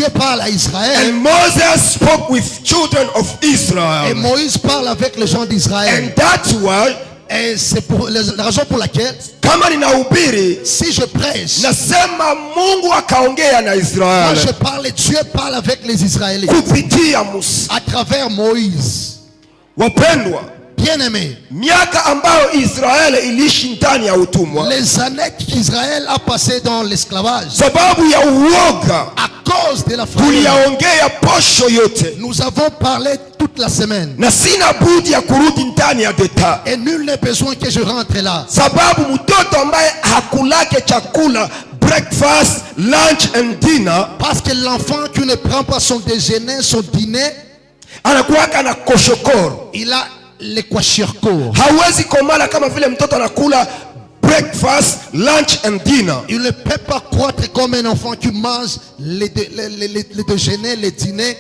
parle à Israël. And Moses spoke with children of Et Israel. Moïse parle avec les gens d'Israël. And that's why, Et c'est pour la raison pour laquelle, kama ninahubiri, si je prêche, nasema Mungu akaongea na moi Israeli je parle, Dieu parle avec les Israélites kupitia Musa. à travers Moïse. Wapendwa, Bien-aimés, miaka ambayo Israeli iliishi ndani ya utumwa les années qu'Israël a passées dans l'esclavage, sababu ya uoga, à cause de la frayeur, tuliyaongea posho yote, nous avons parlé toute la semaine. na sina budi ya kurudi ndani ya deta, Et nul n'est besoin que je rentre là. sababu mtoto ambaye hakulake chakula breakfast, lunch and dinner, Parce que l'enfant qui ne prend pas son déjeuner, son dîner, anakuwaka na koshokoro. il a les kwashiorkor. Hawezi komala kama vile mtoto anakula breakfast, lunch and dinner. Il ne peut pas croître comme un enfant qui mange les déjeuners, les dîners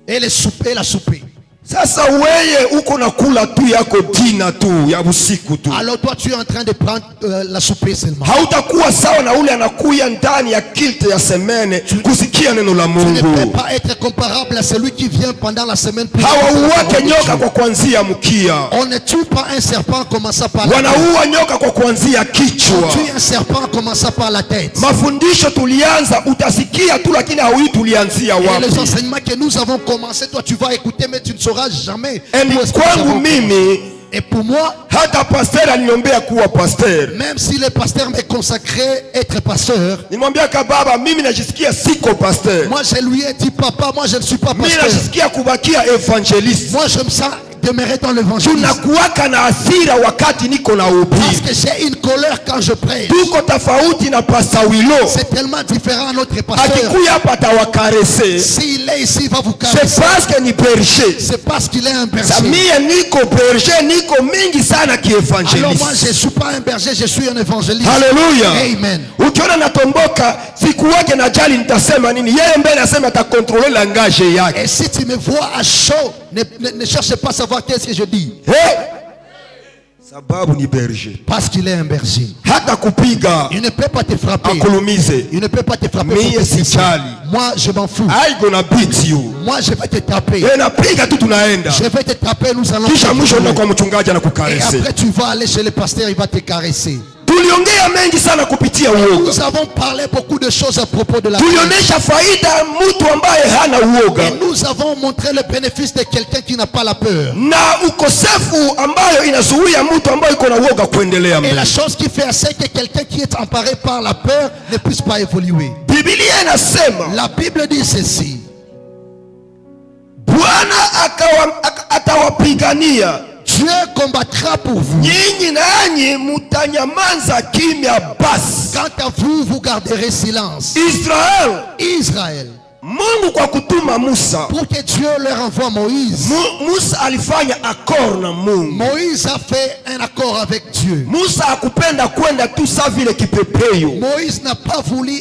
et les soupers, la souper. Sasa weye uko nakula tu yako dina tu ya usiku tu. Alors toi tu es en train de prendre la souper seulement. Hautakuwa sawa na ule anakuya ndani ya kilte ya semene kusikia neno la Tu ne peux Mungu. pas être comparable à celui qui vient pendant la semaine. Hawauwake nyoka kwa kuanzia mkia, On ne tue pas un serpent en commençant par la tête. wanauwa nyoka kwa kuanzia kichwa. On tue un serpent en commençant par la tête. Mafundisho tulianza utasikia tu, lakini haui tulianzia Et les wapi. enseignements que nous avons commencé, toi tu vas écouter mais tu ne sauras jamais. And où est-ce que nous kwangu avons mimi, commencé. Et pour moi, hata pasteur aliniombea kuwa pasteur. même si le pasteur m'est consacré être pasteur, Nimwambia baba, mimi najisikia siko pasteur. moi je lui ai dit papa, moi je ne suis pas Mimi pasteur. najisikia kubakia evangelist. Moi je me sens demeurer dans l'évangile. Tunakuwaka na hasira wakati niko na Parce ubiri. que j'ai une colère quand je prêche. Tuko tofauti na Pastor Wilo. C'est tellement différent à notre pasteur. Akikuya hapa atawakarese. S'il est ici, il va vous C'est caresser. parce que ni berger. C'est parce qu'il est un berger. Samia niko berger, niko mingi sana Alors moi kievangelist. je ne suis pas un berger, je suis un évangéliste. Haleluya. Amen. Ukiona natomboka siku wake na jali nitasema nini? Yeye mbele anasema atakontrole langage yake. Et si tu me vois à chaud, ne cherche pas à savoir qu'est-ce que je dis. Hey! Sababu ni berger. Parce qu'il est un berger. Hata kupiga Il ne peut pas te frapper. akulumize. Il ne peut pas te frapper. Mie pour te blesser. sijali. Moi je m'en fous. I gonna beat you. Moi je vais te taper. Yeye napiga tu tunaenda. Je vais te taper, nous allons. Kisha mwisho continuer. unaenda kwa mchungaji Et anakukarese. après tu vas aller chez le pasteur, il va te caresser. Tuliongea mengi sana kupitia uoga. Nous avons parlé beaucoup de choses à propos de la crainte. Tulionyesha faida ya mtu ambaye hana uoga Et nous avons montré le bénéfice de quelqu'un qui n'a pas la peur. na ukosefu ambayo inazuia mtu ambaye iko na uoga kuendelea Et la mbele. chose qui fait c'est que quelqu'un qui est emparé par la peur ne puisse pas évoluer. Biblia inasema La Bible dit ceci. Bwana atawapigania Dieu combattra pour vous. nyinyi, nanyi mutanyamanza kimya basi. Quant à vous, vous garderez silence. Israel, Israël, Mungu kwa kutuma Musa, pour que Dieu leur envoie Moïse. Musa alifanya akor na Mungu. Moïse a fait un accord avec Dieu. Musa hakupenda kwenda tu sa vile kipepeyo. Moïse n'a pas voulu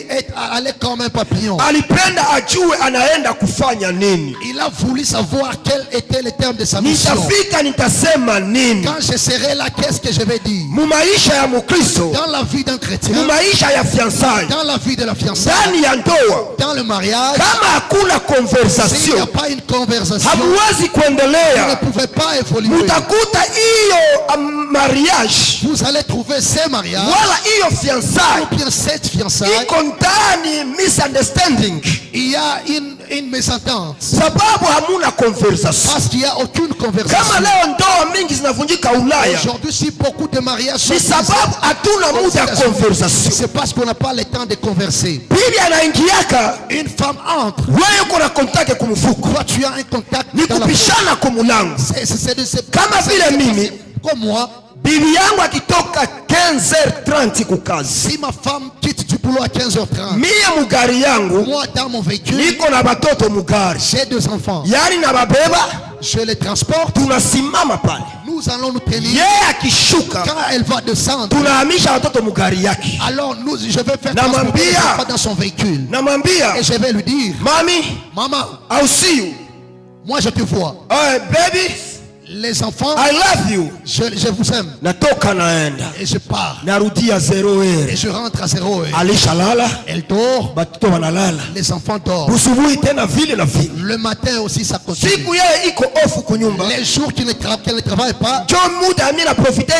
aller comme un papillon. Alipenda ajue anaenda kufanya nini. Il a voulu savoir quel était le terme de sa mission. Nitafika nitasema nini. Quand je serai là, qu'est-ce que je vais dire? Mumaisha ya Mukristo, Dans la vie d'un chrétien, mumaisha ya fiançailles, dans la vie de la fiançaille, ndani ya ndoa, dans le mariage, kama hakuna s'il n'y a conversation, pas une conversation, hamuwezi vous ne kuendelea. pouvez pas évoluer. Mutakuta hiyo mariage Vous allez trouver ces mariages wala hiyo ou fiançailles bien cette fiançaille. iko ndani misunderstanding, Il y a une mésentente sababu hamuna conversation. parce qu'il n'y a aucune Kama conversation. leo ndoa mingi zinavunjika Ulaya, Aujourd'hui, si beaucoup de mariages sont ni sababu hatuna muda conversation. c'est parce qu'on n'a pas le temps de converser. Bibi anaingiaka, Une femme entre, wewe uko na kontakte kumfuko, toi tu as un contact ni dans la kupishana kumulango. Kama vile mimi, comme moi, bibi yangu akitoka 15h30 kukazi, si ma femme quitte du boulot à 15h30, mie mugari yangu moi dans mon véhicule, niko na batoto mugari, j'ai 2 enfants, yani na babeba, je les transporte, tunasimama pale. nous allons nous tenir. Yeye akishuka, Quand elle va descendre, tunahamisha watoto mugari yake. alors je vais faire Namwambia. transporter les enfants dans son véhicule. Namwambia, Et je vais lui dire, mami, maman, I'll see you. moi je te vois. Baby, Les enfants, I love you. je vous aime. Natoka naenda. Et je pars. Narudia 0 Et je rentre à 0 heure. Alishalala. Elle dort. Batoto wanalala. Les enfants dorment. Busubuhi tena vile na vile. Le matin aussi ça continue. Siku yeye iko off kunyumba. Les jours qu'il ne travaille pas. John muda mimi na profiter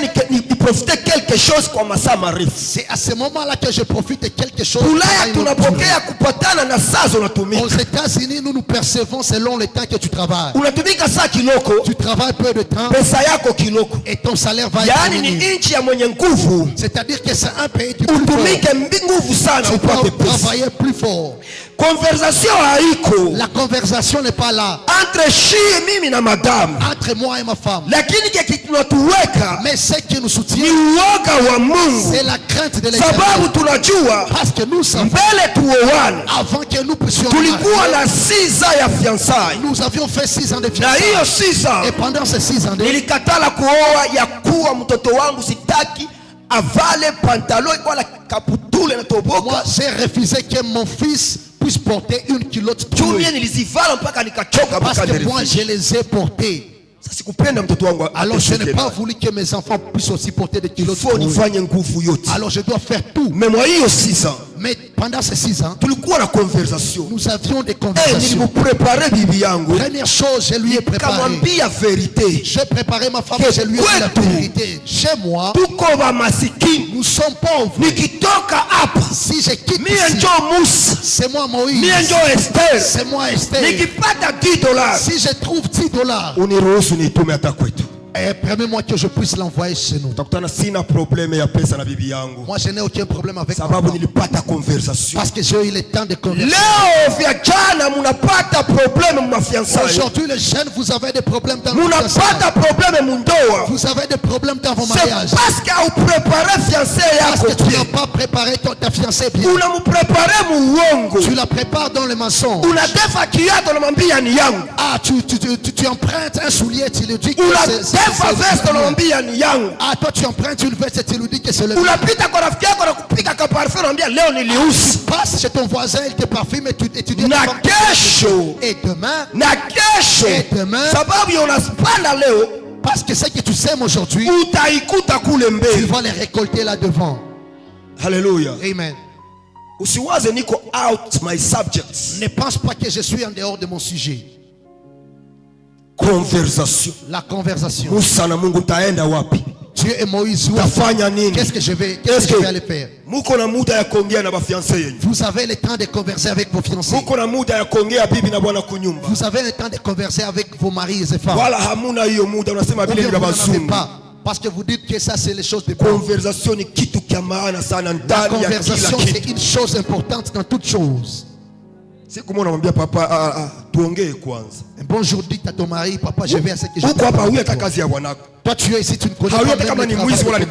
quelque chose kwa masaa marefu. C'est à ce moment-là que je profite de quelque chose. Ulaya tunapokea kupatana na saa unatumika. Aux États-Unis, nous percevons selon le temps que tu travailles. Unatumika saa kiloko. Tu travailles peu de temps. Pesa yako kiloko. Et ton salaire va yaani ni nchi ya mwenye nguvu. C'est-à-dire que c'est un pays du plus fort. Utumike nguvu sana upate pesa. Travailler plus fort. Conversation haiko. La conversation n'est pas là. Entre shii mimi na madame. Entre moi et ma femme. Lakini kinatuweka. Mais ce qui nous soutient, ni uoga wa Mungu. C'est la crainte de l'Éternel. Sababu tunajua. Parce que nous savons. Mbele tuoane. Avant que nous puissions. Tulikuwa na 6 ans ya fiançailles. Nous avions fait 6 ans de fiançailles. Na hiyo 6 ans. Et pendant ces 6 ans. Nilikatala kuoa ya kuwa mtoto wangu sitaki avale pantalon kwa la kaputule na toboka. Moi j'ai refusé que mon fils puisse porter une culotte trouée. Parce que moi je les ai portés. Alors je n'ai pas voulu que mes enfants puissent aussi porter des culottes trouées. Alors je dois faire tout. Mais pendant ces 6 ans, nous avions des conversations. Première chose, je lui ai préparé. J'ai préparé ma femme, je lui ai dit la vérité. Chez moi, nous sommes pauvres. Si je quitte ici, c'est moi Moïse. C'est moi Esther. Si je trouve $10, permets-moi que je puisse l'envoyer chez nous. Moi je n'ai aucun problème avec ça. Parce que j'ai eu le temps de conversation. Aujourd'hui les jeunes, vous avez des problèmes dans vos fiançailles. Vous avez des problèmes dans vos mariages. Parce que tu n'as pas préparé ta fiancée bien. Tu la prépares dans le mensonge. Ah, tu empruntes un soulier, tu lui dis que c'est ah, toi tu empruntes une veste et tu lui dis que c'est le mien. Tu passes chez ton voisin, il te parfume et tu dis et demain, parce que ce que tu sèmes aujourd'hui, tu vas les récolter là devant. Alléluia. Amen. Ne pense pas que je suis en dehors de mon sujet. Conversation. La conversation. Musa na Mungu taenda wapi? Dieu et Moïse, qu'est-ce que je vais aller faire? Vous avez le temps de converser avec vos fiancés. Vous avez le temps de converser avec vos maris et femmes. Vous n'avez pas. Parce que vous dites que ça c'est les choses de conversation. La conversation c'est une chose importante dans toutes choses. C'est comment on dit papa un bonjour dit à ton mari, papa je vais à ce que je fais. Toi tu es ici, tu ne connais pas même le travail.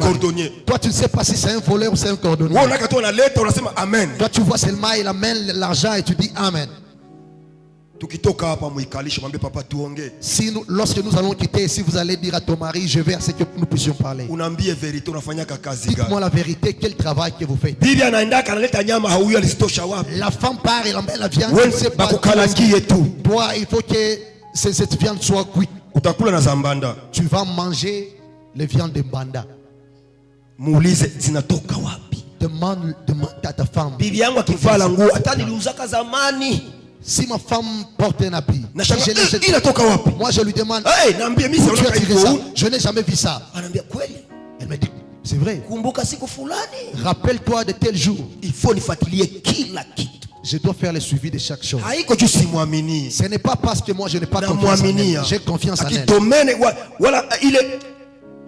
Toi tu ne sais pas si c'est un voleur ou c'est un cordonnier. Toi tu vois seulement il amène l'argent et tu dis amen. Si lorsque nous allons quitter, si vous allez dire à ton mari, je vais à ce que nous puissions parler. Dites-moi la vérité, quel travail que vous faites. La femme part et la viande, je ne sais pas. Toi, il faut que cette viande soit cuite. Tu vas manger les viandes de Mbanda. Demande à ta femme. Si ma femme porte un habit, moi je lui demande, où tu as tiré ça? Je n'ai jamais vu ça. Elle me dit, c'est vrai. Rappelle-toi de tel jour. Je dois faire le suivi de chaque chose. Ce n'est pas parce que moi je n'ai pas confiance en elle. J'ai confiance en elle.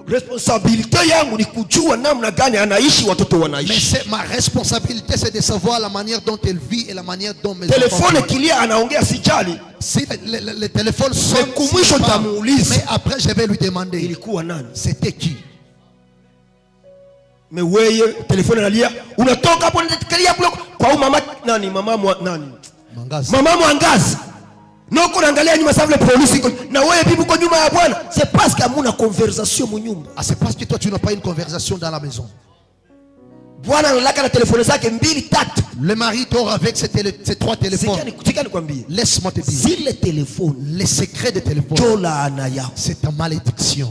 Responsabilité yangu ni kujua namna gani anaishi watoto wanaishi. Mais ma responsabilité c'est de savoir la manière dont elle vit et la manière dont mes téléphone kilia anaongea sijali. Si le téléphone sonne, mais après je vais lui demander ilikuwa nani? C'était qui? Mais wewe téléphone analia unatoka hapo nitakalia kwa mama nani mama Mwangazi. Noko naangalia nyuma sababu le polisi na wewe bibi uko nyuma ya Bwana. C'est parce que hamuna conversation mu nyumba. Ah, c'est parce que toi tu n'as pas une conversation dans la maison. Le mari dort avec ses 3 téléphones. Laisse-moi te dire, les secrets des téléphones, c'est ta malédiction.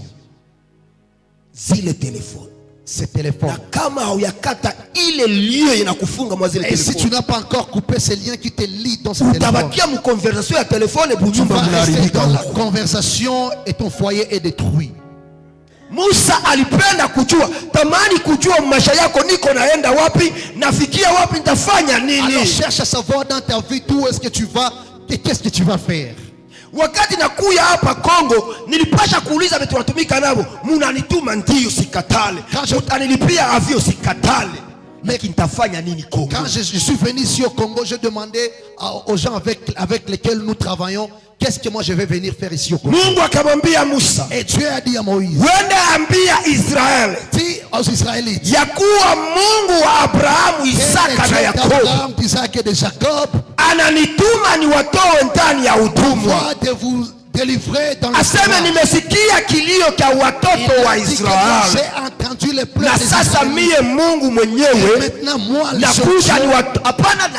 Ces téléphones. Et si tu n'as pas encore coupé ces liens qui te lient dans ce téléphone, tu vas rester dans la conversation et ton foyer est détruit. Musa alipenda kujua, tamani kujua maisha yako, niko naenda wapi, nafikia wapi, nitafanya nini. Alors cherche à savoir dans ta vie où est-ce que tu vas et qu'est-ce que tu vas faire. Wakati nakuya hapa Kongo, nilipasha kuuliza vitu watumika nabo, munanituma ndio sikatale, mutanilipia avio sikatale, mais nitafanya nini Kongo. Quand je suis venu ici au Congo, je demandais aux gens avec lesquels nous travaillons, qu'est-ce que moi je vais venir faire ici au Congo. Mungu akamwambia Musa, et Dieu a dit à Moïse, wende ambia Israeli, dis aux Israélites, yakuwa Mungu wa Abrahamu, Isaka na Yakobo, Isaac et de Jacob, ananituma niwatoe ndani ya utumwa. de vous délivrer dans aseme nimesikia kilio cha watoto wa Israeli, j'ai entendu les pleurs na sasa mie Mungu mwenyewe maintenant moi nakuja ni hapana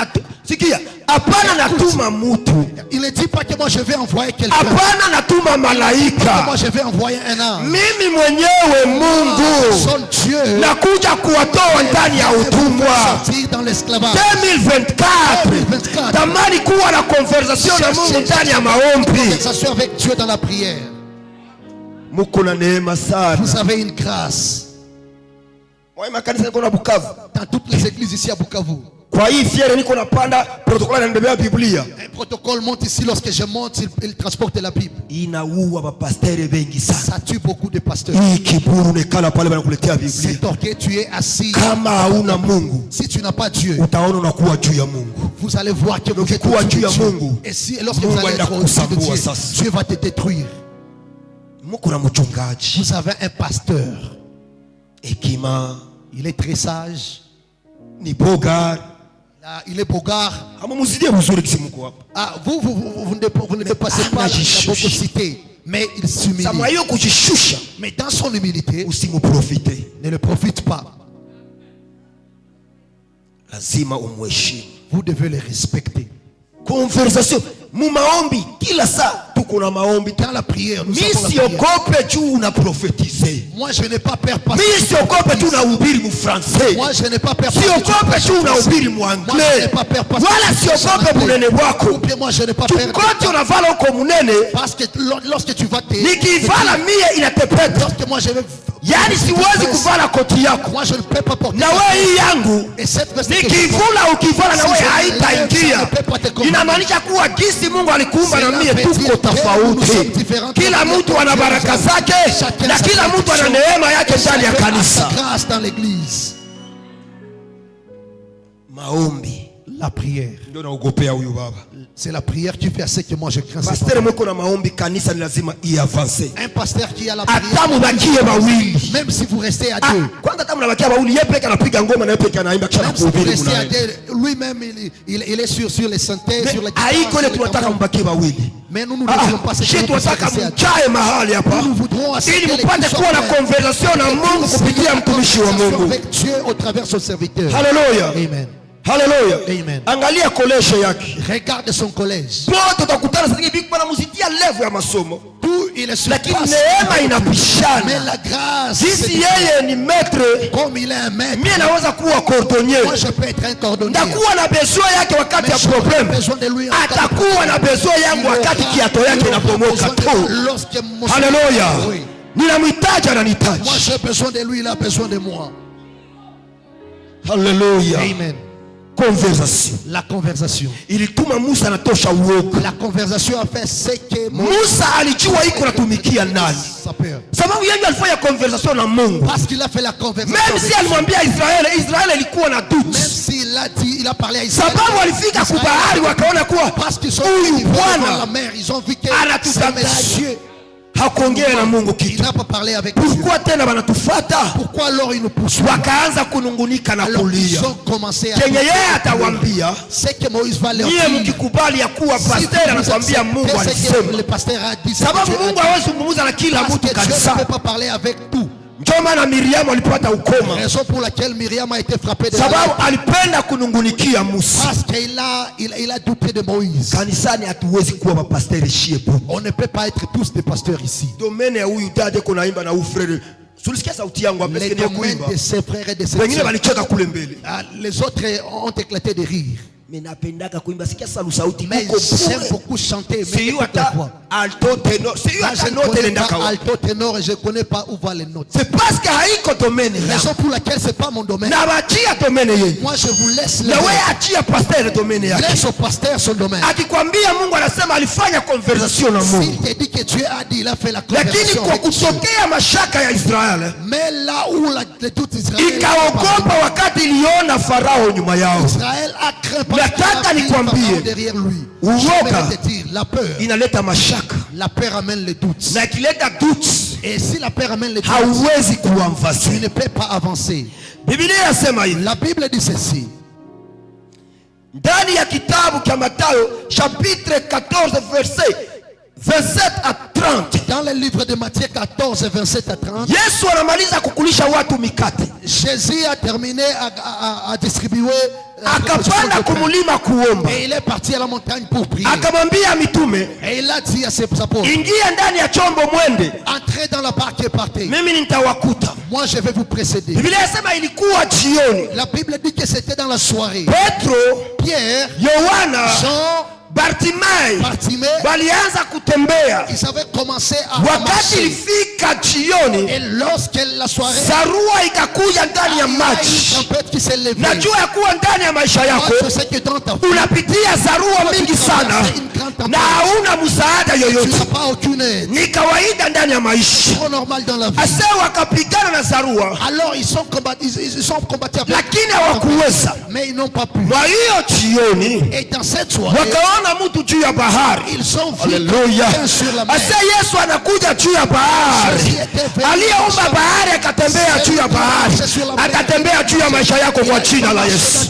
sikia, hapana natuma mtu. Il ne dit pas que moi je vais envoyer quelqu'un. Hapana natuma malaika. Moi je vais envoyer un ange. Mimi mwenyewe Mungu son Dieu nakuja kuwatoa ndani ya utumwa. 2024 tamani kuwa na conversation na Mungu ndani ya maombi. Conversation avec Dieu dans la prière. Muko na neema sana. Vous avez une grâce. Moi makanisa niko na Bukavu. Dans toutes les églises ici à Bukavu. Kwa hii fiere niko napanda protocole na ndebea Biblia. Un protocole monte ici, lorsque je monte, il transporte la Bible. Inaua ba pasteur bengi sana. Ça tue beaucoup de pasteurs. Hii kiburu nekala pale banakuletea Biblia. C'est orgueil, tu es assis. Kama hauna Mungu, si tu n'as pas Dieu, utaona unakuwa juu ya Mungu. Vous allez voir que vous êtes juu ya Mungu. Et si lorsque vous allez être au-dessus de Dieu, Dieu va te détruire. Muko na mchungaji. Vous avez un pasteur. Ekima, il est très sage. Ni bogar. Il est bogard. Ah, vous ne dépassez pas la bogosité, mais il s'humilie. Mais dans son humilité, ne le profite pas. Vous devez le respecter. Conversation. Mumaombi kila saa tuko na maombi dans la prière. Mimi siogope tu una prophétiser. Moi je n'ai pas peur parce que mimi siogope tu na ubiri mu français. Moi je n'ai pas peur parce que siogope tu na ubiri mu anglais. Moi je n'ai pas peur parce que wala siogope munene wako. Moi je n'ai pas peur quand on avala ko munene parce que lorsque tu vas te nikivala mie inatepeta. Lorsque moi je vais yani siwezi kuvala koti yako. Moi je ne peux pas porter. Na wewe yangu nikivula ukivala na wewe haitaingia. Inamaanisha kuwa gisi Mungu alikuumba na mie tuko tofauti. Kila mtu ana baraka zake na kila mtu ana neema yake ndani ya kanisa. Maombi, la prière. Ndio naogopea huyu baba. C'est la prière qui fait assez que moi je crains. Pasteur mweko na maombi kanisa ni lazima iavance. Un pasteur qui a la prière. Atamu bakie mawili. Même si vous restez à deux. Kwanza tamu nabakia mawili yeye peke anapiga ngoma na yeye peke anaimba kisha kuhubiri kuna. Lui-même il est sur les synthèses sur les. Haiko ile tunataka mbakie mawili. Mais nous ne devons pas se faire. Tunataka mchae mahali hapa. Nous voudrons ili mpate kuwa na conversation na Mungu kupitia mtumishi wa Mungu. Avec Dieu au travers son serviteur. Hallelujah. Amen. Hallelujah. Amen. Angalia collège yake. Regarde son collège. Bote utakutana sasa hivi bwana msitia level ya masomo. Tout il est sur. Lakini neema inapishana. Mais la grâce. Sisi yeye ni maître. Comme il est un maître. Mimi naweza kuwa cordonnier. Moi je peux être un cordonnier. Ndakuwa na besoin yake wakati ya problem. Atakuwa na besoin yangu wakati kiato yake inapomoka tu. Hallelujah. Ninamhitaji ananihitaji. Moi j'ai besoin de lui, il a besoin de moi. Hallelujah. Amen. Conversation. La conversation. Ilituma Musa anatosha uoga. La conversation a fait ce que Musa alijua iko natumikia nani. Sababu yeye alifanya conversation na Mungu. Parce qu'il a fait la conversation. Même si alimwambia Israeli ilikuwa na doute. Même s'il a dit, il a parlé à Israël. Sababu walifika kubahari wakaona kuwa parce qu'ils sont huyu Bwana la mer, ils ont vu que anatutangazia. Hakuongea na Mungu kitu. Il n'a pas parlé avec Dieu. Pourquoi tena banatufuata? Pourquoi alors ils nous poursuivent? Wakaanza kunungunika na kulia. Ils ont commencé à Kenye yeye atawaambia. C'est que Moïse va leur dire. Niye mkikubali ya kuwa pastor anatuambia Mungu alisema. Le pasteur a dit. Sababu Mungu hawezi kuzungumza na kila mtu kanisa. Ne peut pas parler avec tout. Raison pour laquelle Myriam a été frappée de sababu alipenda kunungunikia Musa. Parce qu'il a douté de Moïse. Kanisani hatuwezi kuwa mapasteri shiepo. On ne peut pas être tous des pasteurs ici. Domaine ya huyu dada kuna imba na ufrere. Sulisikia sauti yangu les domaines de ses frères et de ses sœurs. Les autres ont éclaté de rire. Mais j'aime beaucoup chanter. Mais alto ténor. Alto ténor et je ne connais pas où va les notes. C'est parce que haiko domaine. Raison pour laquelle c'est pas mon domaine. Moi je vous laisse le laisse au pasteur son domaine. S'il te dit que Dieu a dit, il a fait la conversion. Mais là où le tout Israël a craint derrière lui. La peur. La peur amène le doute. Et si la peur amène le doute, tu ne peux pas avancer. La Bible dit ceci. Ndani ya kitabu cha Mathayo chapitre 14 verset 27 à 30. Dans le livre de Matthieu 14 27 à 30. Yesu anamaliza kukulisha watu mikate. Jésus a terminé à distribuer. Akapanda kumulima kuomba. Et il est parti à la montagne pour prier. Akamwambia mitume. Et il a dit à ses apôtres. Ingia ndani ya chombo mwende. Entrez dans la barque et partez. Mimi nitawakuta. Moi je vais vous précéder. Biblia inasema ilikuwa jioni. La Bible dit que c'était dans la soirée. Petro, Pierre, Yohana, Jean, Bartimai walianza kutembea. Ils avaient commencé à wakati ilifika jioni. Et lorsque la soirée, sarua ikakuja ndani ya maji. Najua ya kuwa ndani ya maisha yako unapitia sarua mingi sana na hauna msaada yoyote. Ni kawaida ndani ya maisha. Ase wakapigana na sarua. Alors ils sont combattus lakini hawakuweza. Mais ils n'ont pas pu. Kwa hiyo jioni et dans cette soirée wakaona mtu juu ya bahari. Ils ont vu sur la mer. Ase Yesu anakuja juu ya bahari. Aliyeumba bahari akatembea juu ya bahari. Akatembea juu ya maisha yako kwa jina la Yesu.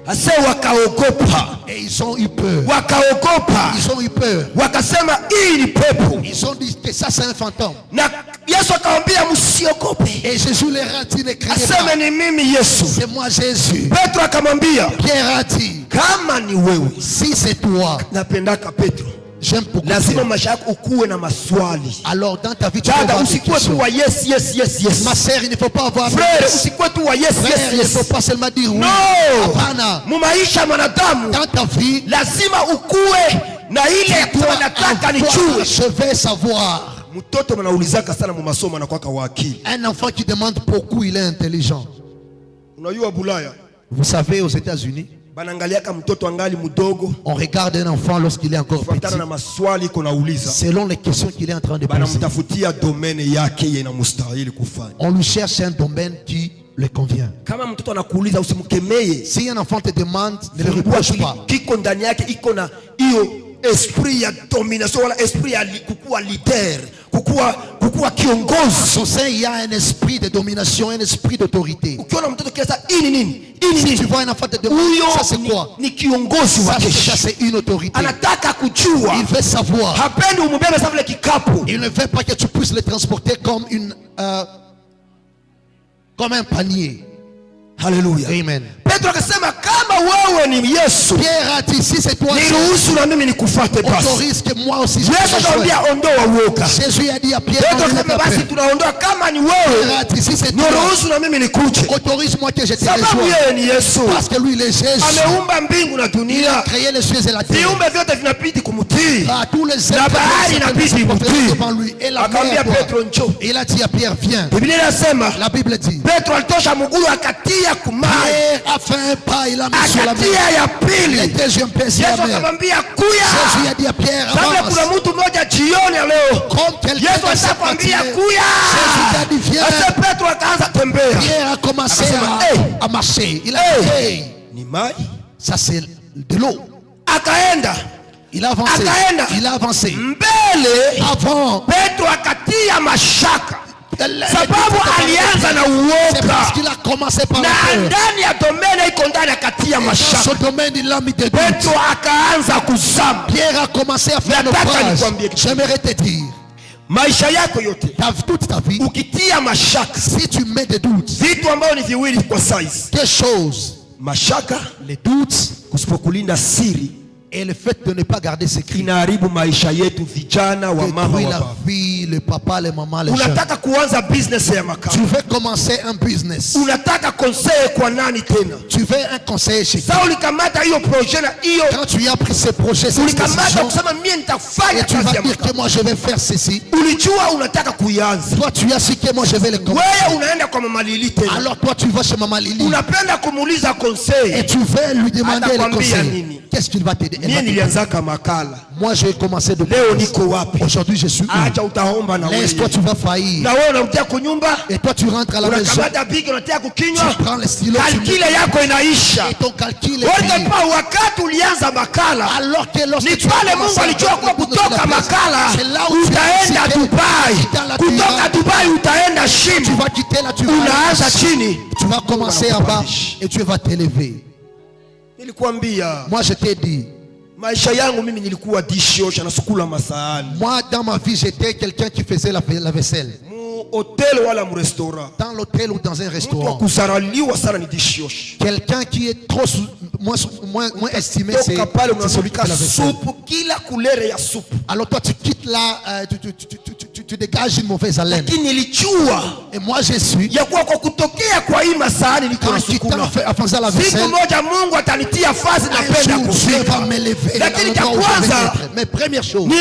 Ase wakaogopa. Et ils ont eu peur. Wakaogopa. Ils ont eu peur. Wakasema hii ni pepo. Ils ont dit que ça c'est un fantôme. Na Yesu akamwambia msiogope. Et Jésus leur a dit ne craignez pas. Aseme ni mimi Yesu. C'est moi Jésus. Petro akamwambia. Pierre a dit kama ni wewe. Si c'est toi. Napendaka Petro. J'aime beaucoup. Lazima maisha yako ukuwe na maswali. Alors dans ta vie tu dois avoir des questions. Usikuwe tu wa yes yes yes yes. Ma sœur, il ne faut pas avoir frère, usikuwe tu wa yes yes yes. Il ne faut pas seulement dire oui. No. Hapana. Mu maisha manadamu. Dans ta vie lazima ukuwe na ile tunataka nijue. Je vais savoir. Mtoto mnaulizaka sana mu masomo na kwaka wa akili. Un enfant qui demande beaucoup il est intelligent. Unajua Bulaya? Vous savez aux États-Unis, on regarde un enfant lorsqu'il est encore petit. Selon les questions qu'il est en train de poser, on lui cherche un domaine qui le convient. Si un enfant te demande, ne le reproche pas. Esprit ya domination wala esprit ya kukuwa leader, kukuwa kiongozi. Son sein il y a un esprit de domination, un esprit d'autorité. Ukiona mtoto kiasi nini? Si tu vois un enfant te demander ça c'est quoi? Ni kiongozi wa kesho. Ça c'est une autorité. Anataka kujua. Il veut savoir. Hapendi umubebe sawa vile kikapu. Il ne veut pas que tu puisses le transporter comme comme un panier. Hallelujah. Amen. Petro akasema kama wewe ni Yesu. Pierre a dit si c'est toi. Niruhusu na mimi nikufuate basi. Autorise que moi aussi je te suive. Yesu akamwambia ondoa uoga. Jésus a dit à Pierre. Petro akasema basi tunaondoa kama ni wewe. Pierre a dit si c'est toi. Niruhusu na mimi nikuje. Autorise moi que je te rejoigne. Sababu yeye ni Yesu. Parce que lui il est Jésus. Ameumba mbingu na dunia. Il a créé les cieux et la terre. Viumbe vyote vinabidi kumtii. Tous les êtres na bahari inabidi kumtii devant lui. Et la mer. Petro njoo. Il a dit à Pierre viens. Biblia inasema. La Bible dit. Petro alitosha mguu akatia kumai. A fait un pas, il a mis sur la mer. Le deuxième pas sur la mer. Jésus a dit à Pierre avance. Comme quelqu'un qui s'est fatigué. Jésus a dit viens. Pierre a commencé à marcher. Il a dit ça c'est de l'eau. Il a avancé. Il a avancé. Avant. Petro akatia mashaka. Sababu alianza na uoga. Parce qu'il a commencé par na ndani ya domaine iko ndani akatia mashaka. Ce domaine il a mis des doutes. Petro akaanza kuzama. Pierre a commencé à faire naufrage. J'aimerais te dire maisha yako yote, toute ta vie, ukitia mashaka, si tu mets des doutes, vitu ambavyo ni viwili kwa size, deux choses, mashaka, les doutes, kusipokulinda siri, et le fait de ne pas garder secret, inaharibu maisha yetu vijana wa mama wa la vie, le papa, les mamans, les jeunes. Unataka kuanza business ya makao, tu veux commencer un business, unataka conseil kwa nani tena? tu veux un conseiller chez Sasa ulikamata hiyo projet na hiyo, quand tu as pris ce projet, cette ulikamata kusema mimi nitafanya et tu kazi vas ya dire que makao, moi je vais faire ceci, ulijua unataka kuianza, toi tu as su que moi je vais le commencer, wewe unaenda kwa mama Lili tena, alors toi tu vas chez maman Lili, unapenda kumuuliza conseil, et tu veux lui demander le conseil. nini? Qu'est-ce qu'il va t'aider? Moi j'ai commencé de aujourd'hui je suis laisse-toi, tu vas faillir, et toi tu rentres à la maison, tu prends le stylo, et ton calcul est fini. Alors que lorsque tu pale Mungu alijua kwa kutoka Makala utaenda Dubai, utaenda chini, tu vas quitter là, unaanza chini, tu vas commencer en bas et tu vas t'élever. Moi je t'ai dit, maisha yangu mimi nilikuwa dishosha na sukula masahani. Moi dans ma vie j'étais quelqu'un qui faisait la vaisselle. Hôtel wala mu restaurant. Dans l'hôtel ou dans un restaurant. Quelqu'un qui est trop moins estimé, c'est celui qui fait la vaisselle. Alors toi tu quittes là, tu dégages une mauvaise haleine. Et moi je suis quand je quitte en faisant la vaisselle, Dieu va m'élever dans l'endroit où je vais être. Mais première chose, je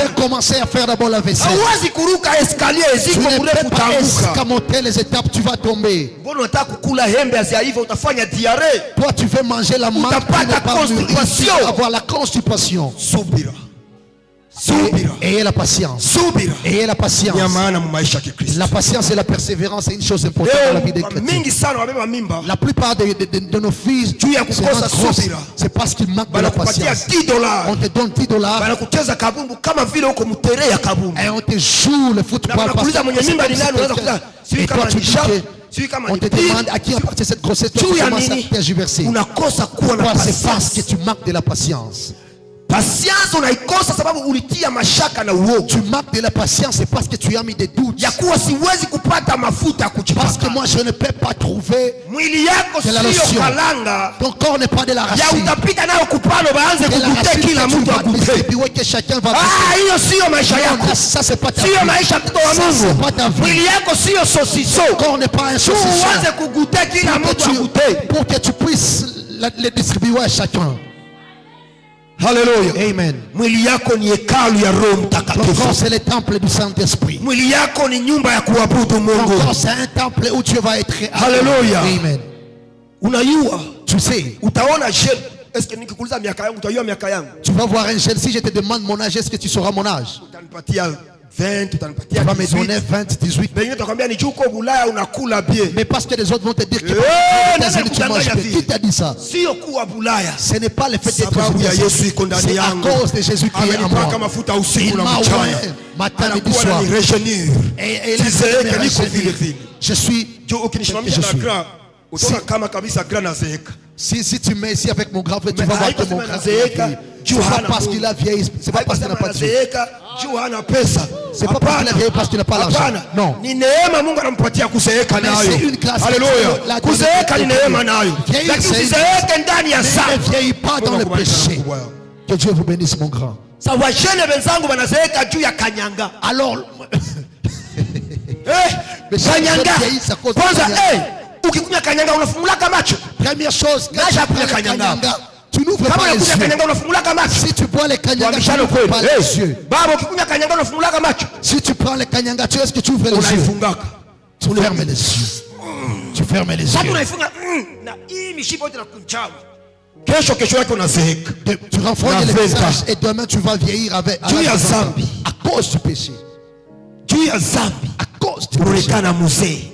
vais commencer à faire d'abord la vaisselle. Tu ne peux pas escamoter les étapes, tu vas tomber. Toi tu veux manger la mangue, tu vas avoir la constipation. Ayez la patience. Ayez la patience. La patience et la persévérance, c'est une chose importante dans la vie des chrétiens. La plupart de nos fils, c'est parce qu'ils manquent de la patience. On te donne $10 et on te joue le football. Et toi tu dis que on te demande à qui appartient cette grossesse, tu commences à tergiverser. C'est parce que tu manques de la patience. Patience unaikosa sababu ulitia mashaka na uoga. Tu manques de la patience, c'est parce que tu as mis des doutes. Ya kuwa siwezi kupata mafuta kujipaka. Parce que moi je ne peux pas trouver mwili yako sio kalanga. Ton corps n'est pas de la racine. Ya utapita nayo kupano baanze kukute kila mtu akute. Que chacun va hiyo sio maisha yako. Ça c'est pas ta vie. Sio maisha mtoto wa Mungu. Mwili yako sio sosiso. Ton corps n'est pas un saucisson. Uanze kukute kila mtu akute. Pour que tu puisses le distribuer à chacun. Hallelujah. Amen. Mwili yako ni hekalu ya Roho Mtakatifu. Ton corps c'est le temple du Saint-Esprit. Mwili yako ni nyumba ya kuabudu Mungu. Ton corps c'est un temple où Dieu va être. Hallelujah. Amen. Unayua, tu sais, utaona jeune. Est-ce que nikikuuliza miaka yangu utajua miaka yangu? Tu vas voir un jeune, si je te demande mon âge, est-ce que tu sauras mon âge? Utanipatia 20, tu vas me donner 20, 18. Mais parce que les autres vont te dire que tu manges bien. Qui t'a dit ça? Ce n'est pas le fait d'être bien. C'est à cause de Jésus qui est en moi. Il m'a ouvert matin, midi, soir. Et je suis. Si tu mets ici avec mon grand frère, tu vas voir que mon grand frère, c'est pas parce qu'il a vieilli, c'est pas parce qu'il n'a pas de Dieu. C'est pas parce qu'il a vieilli parce qu'il n'a pas l'argent. Non. C'est une grâce. Alléluia. Kuzeeka ni neema nayo. Lakini usizeeke ndani ya dhambi. Ne vieillis pas dans le péché. Que Dieu vous bénisse mon grand. Sawa wajene wenzangu wanazeeka juu ya kanyanga. Alors kanyanga. Kwanza ukikunya kanyanga unafungulaka macho. Première chose, quand tu prends le kanyanga, tu n'ouvres pas les yeux. Si tu bois les kanyanga, tu n'ouvres pas les yeux. Si tu prends les kanyanga, est-ce que tu ouvres les yeux? Tu fermes les yeux. Tu fermes les yeux. Tu renfrognes le visage et demain tu vas vieillir avec à cause du péché. À cause du péché.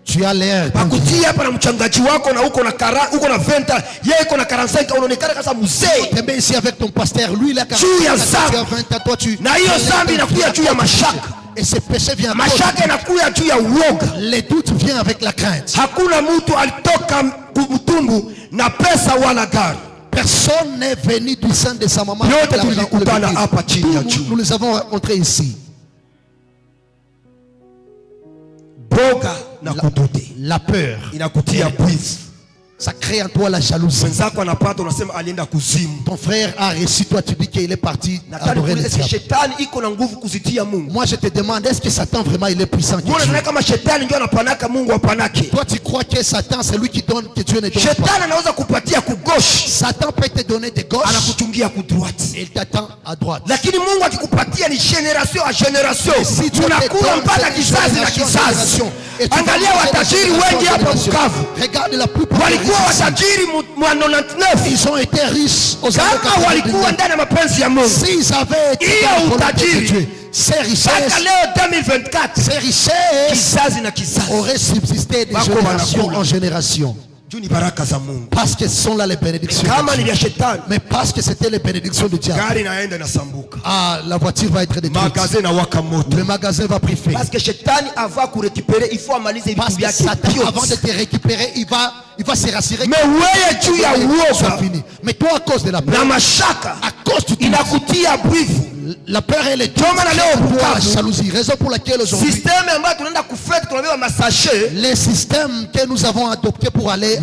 Tu as l'air pakutia hapa na mchangaji wako na uko na 20 yeye iko na 45 unaonekana kama mzee. Tu es ici avec ton pasteur, lui il a 40 ans, toi tu na hiyo dhambi inakuja juu ya mashaka. Et ce péché vient mashaka inakuja juu ya uoga. Les doutes viennent avec la crainte. Hakuna mtu alitoka mtumbu na pesa wala gari. Personne n'est venu du sein de sa maman. Nous les avons rencontrés ici. La peur. Ça crée en toi la jalousie. Ton frère a reçu, toi tu dis qu'il est parti adorer le diable. Moi je te demande, est-ce que Satan vraiment il est puissant que Dieu? Toi tu crois que Satan c'est lui qui donne, que Dieu ne donne pas. Satan peut te donner de gauche et il t'attend à droite. Si Dieu te donne cette génération, et tu regarde la plupart des riches, ils ont été riches aux années 90. S'ils avaient été Dieu, ces richesses auraient subsisté de génération en génération. Parce que ce sont là les bénédictions de Dieu. Mais parce que c'était les bénédictions de Dieu. Ah, la voiture va être détruite. Le magasin va priver. Parce que Satan, avant de te récupérer, il va se rassurer. Mais toi, à cause de la peur, à cause du la peur et les la jalousie, raison pour laquelle aujourd'hui les systèmes que nous avons adoptés pour aller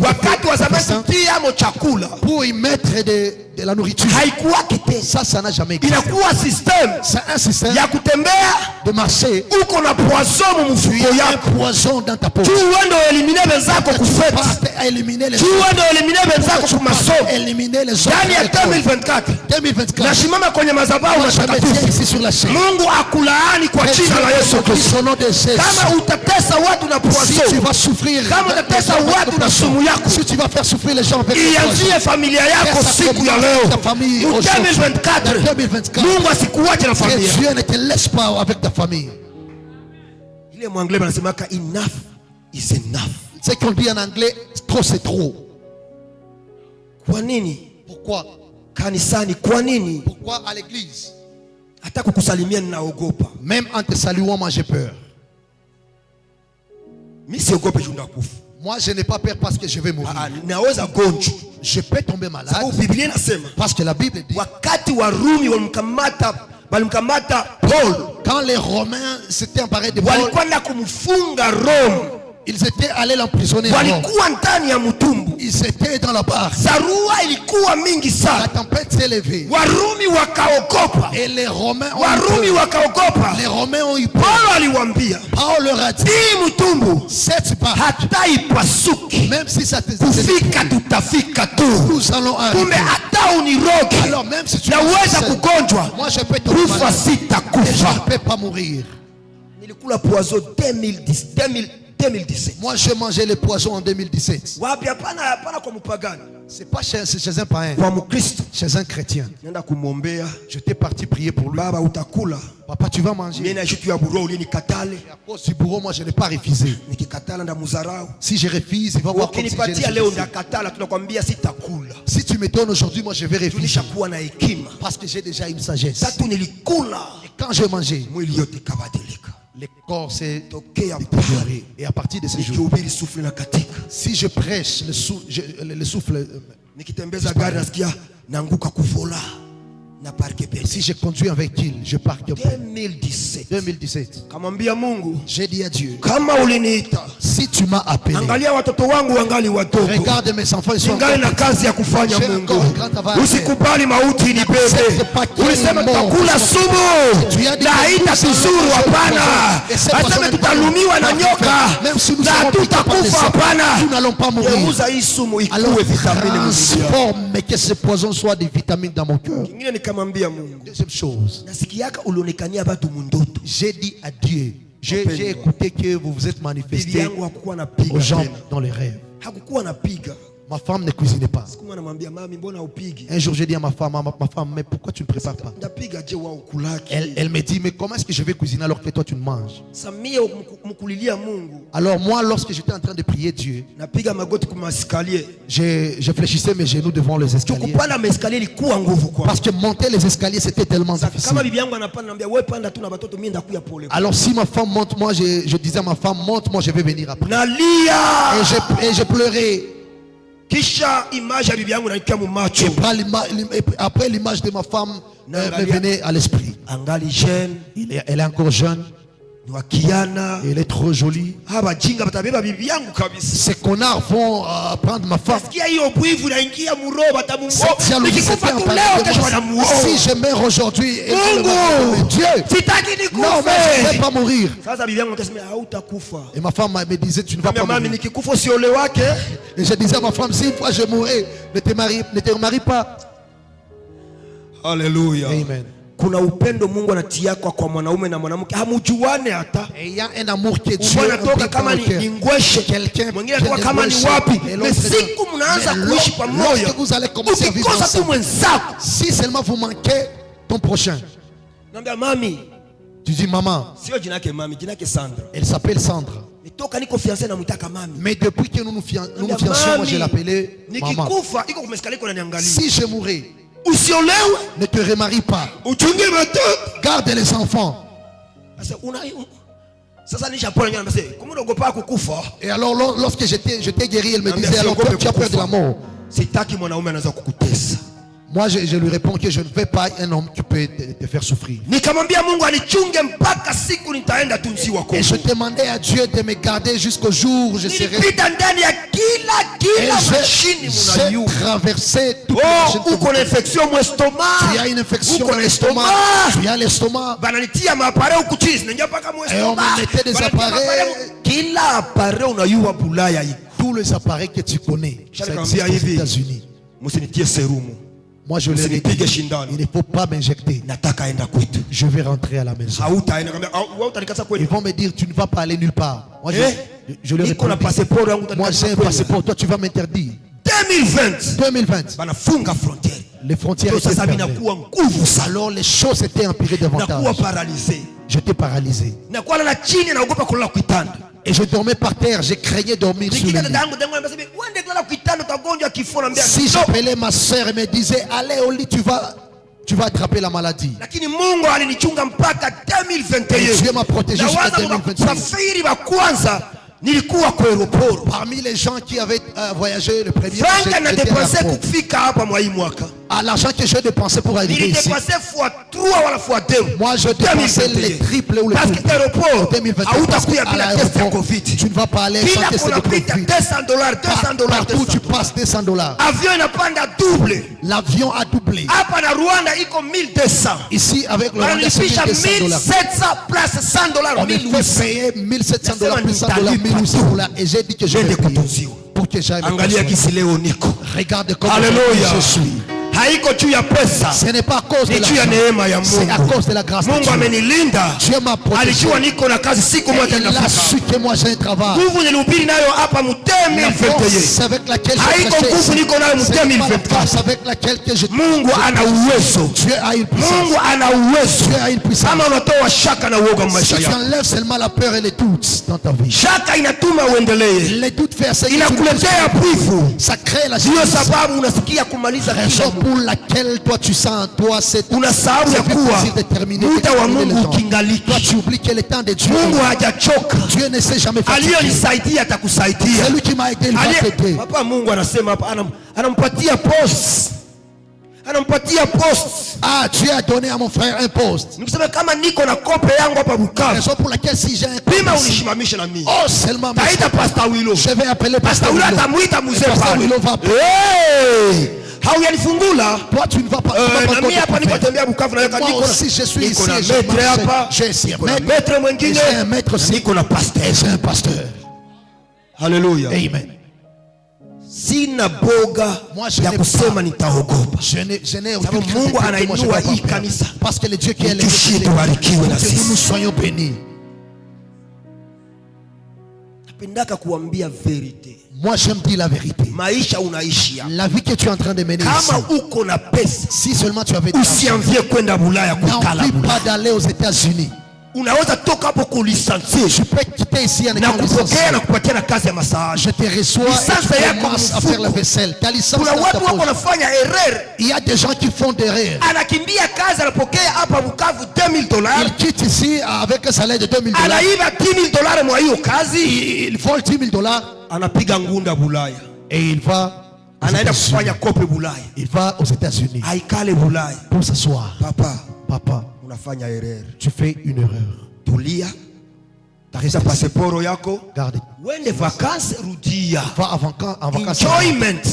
pour y mettre de la nourriture, ça n'a jamais existé. C'est un système de marcher où il y a un poison dans ta peau. Tu vas éliminer les autres. Éliminer les autres. 2024 ici sur la chaîne. Si tu vas souffrir, si tu vas faire souffrir les gens avec ta famille, 2024, Dieu ne te laisse pas avec ta famille. C'est qu'on dit en anglais, trop c'est trop. Pourquoi? Pourquoi à l'église? Même en te saluant, moi j'ai peur. Moi je n'ai pas peur parce que je vais mourir. Je peux tomber malade. Parce que la Bible dit, quand les Romains s'étaient emparés de Paul, ils étaient allés l'emprisonner. Ils étaient dans la barre. La tempête s'est levée. Et les Romains ont eu peur. Paul leur a dit, cette barre, même si ça te dit, nous allons arriver. Alors même si tu moi je peux te malade, et je ne peux pas mourir. 2017. Moi j'ai mangé le poison en 2017. C'est pas chez un païen, chez un chrétien. J'étais parti prier pour lui. Papa, tu vas manger. À cause du bourreau, moi je n'ai pas refusé. Si je refuse, il va voir comme si si tu me donnes aujourd'hui, moi je vais refuser. Parce que j'ai déjà une sagesse. Et quand je mangeais, le corps s'est détérioré. Et à partir de ce jour, si je prêche, le souffle, si je conduis un véhicule, je parque. 2017. J'ai dit à Dieu, si tu m'as appelé, regarde mes enfants, ils sont encore nous n'allons pas mourir. Alors transforme que ce poison soit des vitamines dans mon cœur. Deuxième chose, j'ai dit à Dieu, j'ai écouté que vous vous êtes manifesté aux gens dans les rêves. Ma femme ne cuisinait pas. Un jour j'ai dit à ma femme, mais pourquoi tu ne prépares pas? Elle me dit, mais comment est-ce que je vais cuisiner alors que toi tu ne manges? Alors moi, lorsque j'étais en train de prier Dieu, je fléchissais mes genoux devant les escaliers. Parce que monter les escaliers c'était tellement difficile. Alors si ma femme monte, moi je disais à ma femme, monte, moi je vais venir après. Et je pleurais. Kisha image ya bibi yangu naikia mu macho. Après l'image de ma femme me venait à l'esprit. Angali jeune, elle est encore jeune. Elle est trop jolie. Ces connards vont prendre ma femme. Si je meurs aujourd'hui, Dieu, non, mais je ne vais pas mourir. Et ma femme me disait, tu ne vas pas mourir. Et je disais à ma femme, si une fois je mourrai, ne te marie pas. Alléluia. Amen. Kuna upendo Mungu anatia kwa mwanaume na mwanamke hamujuane hata. Il y a un amour que Dieu anatoka kama ni ngweshe, mwingine anatoka kama ni wapi. Mais siku mnaanza kuishi pamoja, ukikosa tu mwenzako, si seulement vous manquez ton prochain. Nambia mami. Tu dis maman. Sio jina yake mami, jina yake Sandra. Elle s'appelle Sandra. Nitoka niko fiancé na mtaka mami. Mais depuis que nous fiançons, moi je l'appelais maman. Nikikufa iko kumesikalia kwa niangalia. Si je mourais, ne te remarie pas. Garde les enfants. Et alors lorsque j'étais guéri, elle me disait, alors toi tu as peur de la mort. Moi je lui réponds que je ne veux pas un homme qui peut te faire souffrir. Et je demandais à Dieu de me garder jusqu'au jour où je serai. J'ai traversé toute la tu as une infection dans l'estomac. Tu as l'estomac. Et on me mettait des appareils. Tous les appareils que tu connais. Ça existe aux États-Unis. Moi je leur ai dit, il ne faut pas m'injecter. Je vais rentrer à la maison. Ils vont me dire, tu ne vas pas aller nulle part. Moi je leur ai dit, moi j'ai un passeport, toi tu vas m'interdire. 2020. Les frontières étaient fermées. Alors les choses étaient empirées davantage. J'étais paralysé. Et je dormais par terre, je craignais dormir sur le lit. Si j'appelais ma soeur et me disait, allez au lit, tu vas attraper la maladie. Et Dieu m'a protégé jusqu'à 2021. Parmi les gens qui avaient voyagé le premier jour, l'argent que j'ai dépensé pour arriver ici, moi je dépensais les triples ou le triple. Parce qu'à l'aéroport, tu ne vas pas aller sans que c'est de Covid. Partout tu passes $200. L'avion a doublé. Ici avec le Rwanda c'est $1700. On me fait payer $1700 plus $100. Et j'ai dit que je vais payer pour que j'aille. Regarde comment je suis. Ce n'est pas à cause de l'argent, c'est à cause de la grâce de Dieu. Dieu m'a protégé. Il a su que moi j'ai un travail. La force avec laquelle je prêchais, c'est pas la force avec laquelle je Dieu a une puissance. Dieu a une puissance. Si tu enlèves seulement la peur et les doutes dans ta vie, les doutes fait ce que ça crée la raison pour laquelle toi tu sens en toi cette désir de terminer. Toi tu oublies que le temps de Dieu, Dieu ne sait jamais fatiguer. C'est lui qui m'a aidé, il va t'aider. Ah, Dieu a donné à mon frère un poste. Raison pour laquelle si j'ai un poste, oh seulement je vais appeler Pasteur Willow. Pasteur Willow va appeler. Toi tu ne vas pas. Moi aussi je suis ici. J'ai un maître aussi. Et j'ai un pasteur. Alléluia. Amen. Sina boga ya kusema nitaogopa. Je n'ai aucune crainte. Parce que le Dieu qui est l'église, que nous soyons bénis. Napendaka kuambia verite. Moi j'aime dire la vérité. Maisha unaishia. La vie que tu es en train de mener ici. Kama uko na pesa, si seulement tu avais de l'argent, usianzie kwenda Bulaya kukala. N'envie pas d'aller aux États-Unis. Unaweza toka hapo kulisansie. Je peux quitter ici en étant licencié. Na kupatia na kazi ya massage. Je te reçois et tu commences à faire la vaisselle. Ta licence dans ta poche. Il y a des gens qui font des erreurs. Anakimbia kazi anapokea hapa Bukavu $2000. Il quitte ici avec un salaire de $2000. Anaiba $10,000 mwa hiyo kazi. Il vole $10,000. Anapiga ngunda Bulaya. Et il va Il va aux États-Unis pour s'asseoir. Papa, tu fais une erreur. Tarisa passeport yako. Garde. Wende vacances rudia. Va en vacances. Enjoyment.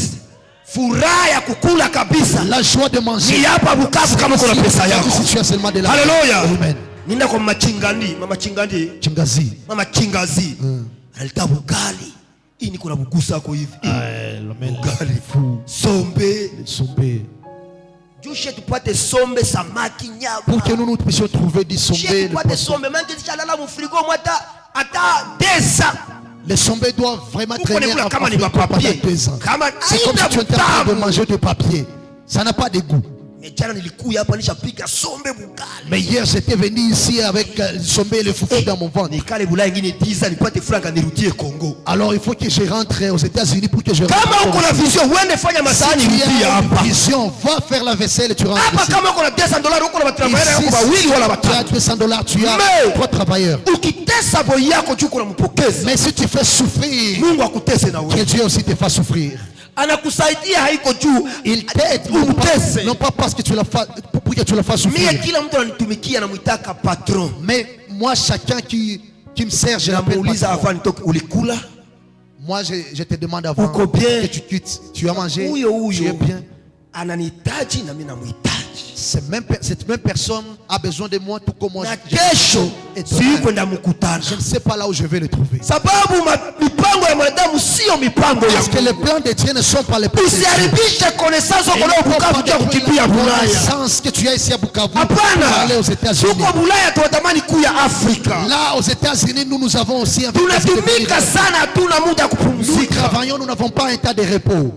Furaha ya kukula kabisa. La joie de manger. Ni hapa Bukavu kama kuna pesa yako. Si tu as seulement de l'argent. Hallelujah. Amen. Ninda kwa machingandi, mama chingandi. Chingazi. Mama chingazi. Alita bugali. Hii ni kuna bugusa yako hivi. Bugali fou. Sombe. Jushe tupate sombe samaki nyama. Pour que nous puissions trouver du sombe. Jushe tupate sombe. Mangi chalala mu frigo mwata ata 2 ans. Les sombés doivent vraiment traîner en papier. Pendant 2 ans. C'est comme si tu étais en train de manger du papier. Ça n'a pas de goût. Mais hier j'étais venu ici avec le sombé et le foufou dans mon ventre. Alors il faut que je rentre aux États-Unis pour que je rentre. Si tu as une vision, va faire la vaisselle et tu rentres ici. Tu as $200, tu as 3 travailleurs. Mais si tu fais souffrir, que Dieu aussi te fasse souffrir. Il t'aide non pas parce que tu la fasses, pour que tu la fasses souffrir. Mais moi chacun qui me sert, je l'appelle patron. Moi je te demande avant que tu quittes. Tu as mangé, tu es bien. Cette même personne a besoin de moi tout comme moi. Je ne sais pas là où je vais le trouver. Parce que les plans de Dieu ne sont pas les plans de Dieu. Connaissance que tu as ici à Bukavu pour aller aux États-Unis. Là aux États-Unis nous avons aussi un peu nous travaillons, nous n'avons pas un tas de repos.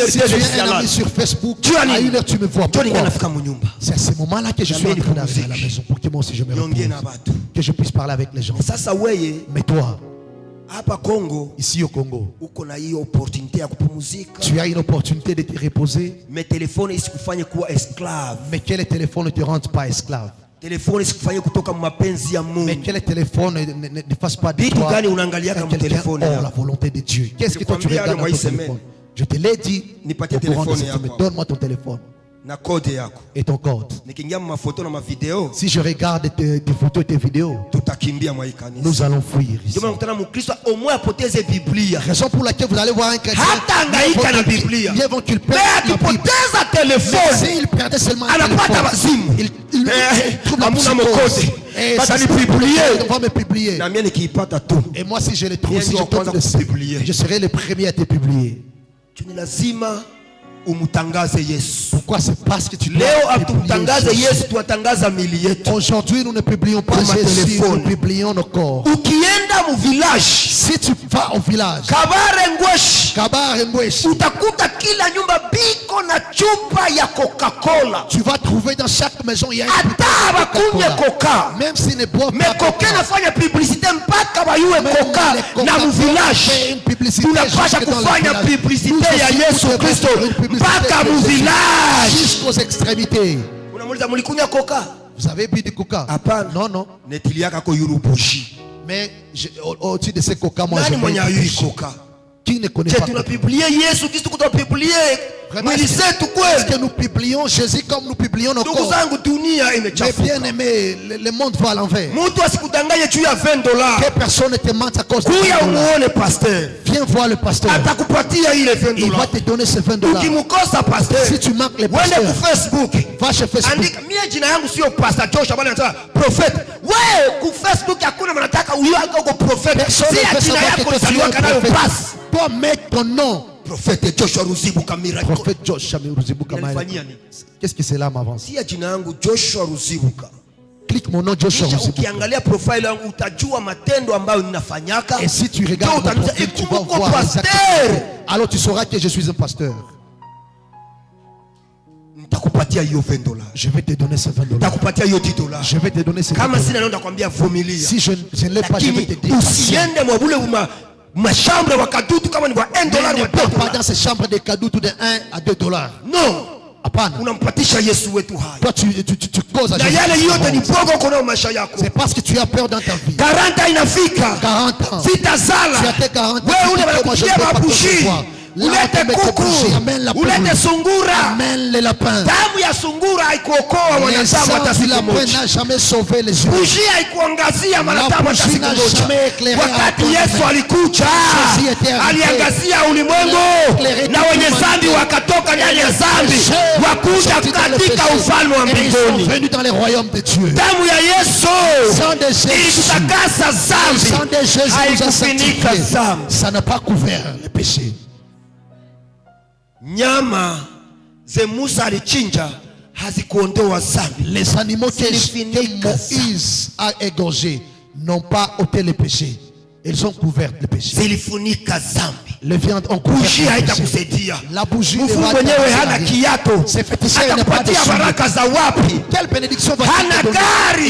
Si tu es un ami sur Facebook, à 1h tu me vois. C'est à ce moment-là que je suis en train d'arriver à la maison pour que moi aussi je me repose, que je puisse parler avec les gens. Mais toi, ici au Congo, tu as une opportunité de te reposer. Mais que les téléphones ne te rendent pas esclave. Mais que les téléphones ne fassent pas de toi quelqu'un hors la volonté de Dieu. Qu'est-ce que toi tu regardes dans ton téléphone? Je te l'ai dit au courant de cette semaine. Donne-moi ton téléphone et ton code. Si je regarde tes photos et tes vidéos, nous allons fuir ici. Raison pour laquelle vous allez voir un chrétien bien vont qu'il perde la Bible. S'il perdait seulement un téléphone, il trouve la psychose. Et ça va me publier. Et moi si je le trouve, si je tombe dessus, je serai le premier à te publier. Pourquoi? C'est parce que tu dois aujourd'hui nous ne publions pas Jésus, nous publions nos corps. Si tu vas au village tu vas trouver dans chaque maison il y a une Coca-Cola. Même s'ils ne boivent pas Coca, une publicité jusqu'aux extrémités. Vous avez bu du coca? Non, non. Mais au-dessus de ces coca, moi je vais coca. Qui ne connaît pas? Est-ce que nous publions Jésus comme nous publions nos corps? Mais bien aimé, le monde va à l'envers. Que personne ne te mente à cause de $20. Viens voir le pasteur. Il va te donner ces $20. Si tu manques les pasteurs, va chez Facebook. Personne ne veut savoir que tu es un prophète. Toi mettre ton nom. Prophète Joshua Ruzibuka Miracle. Prophète Joshua Ruzibuka Miracle. Qu'est-ce que cela m'avance? Clique mon nom Joshua Ruzibuka. Et si tu regardes mon profil, tu vas voir exactement. Alors tu sauras que je suis un pasteur. Je vais te donner ces $20. Je vais te donner ces $10. Si je ne l'ai pas, je vais te dire. Ne pas dans ces chambres de Kadoutou de $1 à $2. unampatisha Yesu wetu hai. Toi tu causes à Jésus. C'est parce que tu as peur dans ta vie. 40 ans inafika. 40 ans. Sitazala. Tu as tes 40 ans. Wewe ule wanakushia mabushi. Ulete kuku, ulete sungura. Amène les lapins. Damu ya sungura haikuokoa wanadamu hata siku moja. N'a jamais sauvé les humains. Bushi haikuangazia wanadamu hata siku moja. Wakati Yesu alikuja, aliangazia ulimwengu na wenye dhambi wakatoka ndani ya dhambi, wakuja katika ufalme wa mbinguni. Damu ya Yesu ilitakasa dhambi, haikufunika dhambi. Ça n'a pas couvert les péchés. Nyama ze Musa alichinja hazikuondoa dhambi. Les animaux que Moïse a égorgés n'ont pas ôté les péchés. Ils ont couvert les péchés. Zilifunika dhambi. Les viandes ont couvert les péchés. La bougie ne va pas kiato. C'est féticheur, il n'a pas de baraka za wapi? Quelle bénédiction va-t-il donner?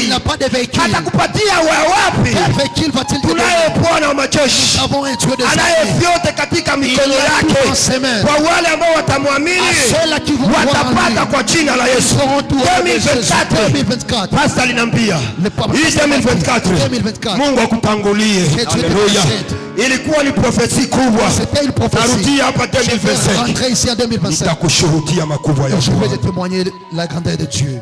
Il n'a pas de véhicule. Atakupatia wapi? Quel véhicule va-t-il te donner? Bwana wa majeshi. Nous avons un Dieu des armées. Katika mikono yake. Kwa wale ambao watamwamini watapata kwa jina la Yesu. 2024. Pastor linambia. Hii 2024. Mungu akutangulie. Haleluya. Ilikuwa ni profesi kubwa. Narudia hapa 2025. Nitakushuhudia makubwa ya Mungu. Je vais te témoigner la grandeur de Dieu.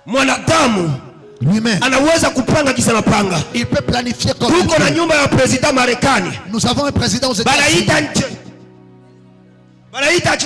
Mwanadamu lui-même anaweza kupanga kisa napanga. Il peut planifier comme il veut. Tuko na nyumba ya president Marekani. Nous avons un président aux États-Unis. Banaita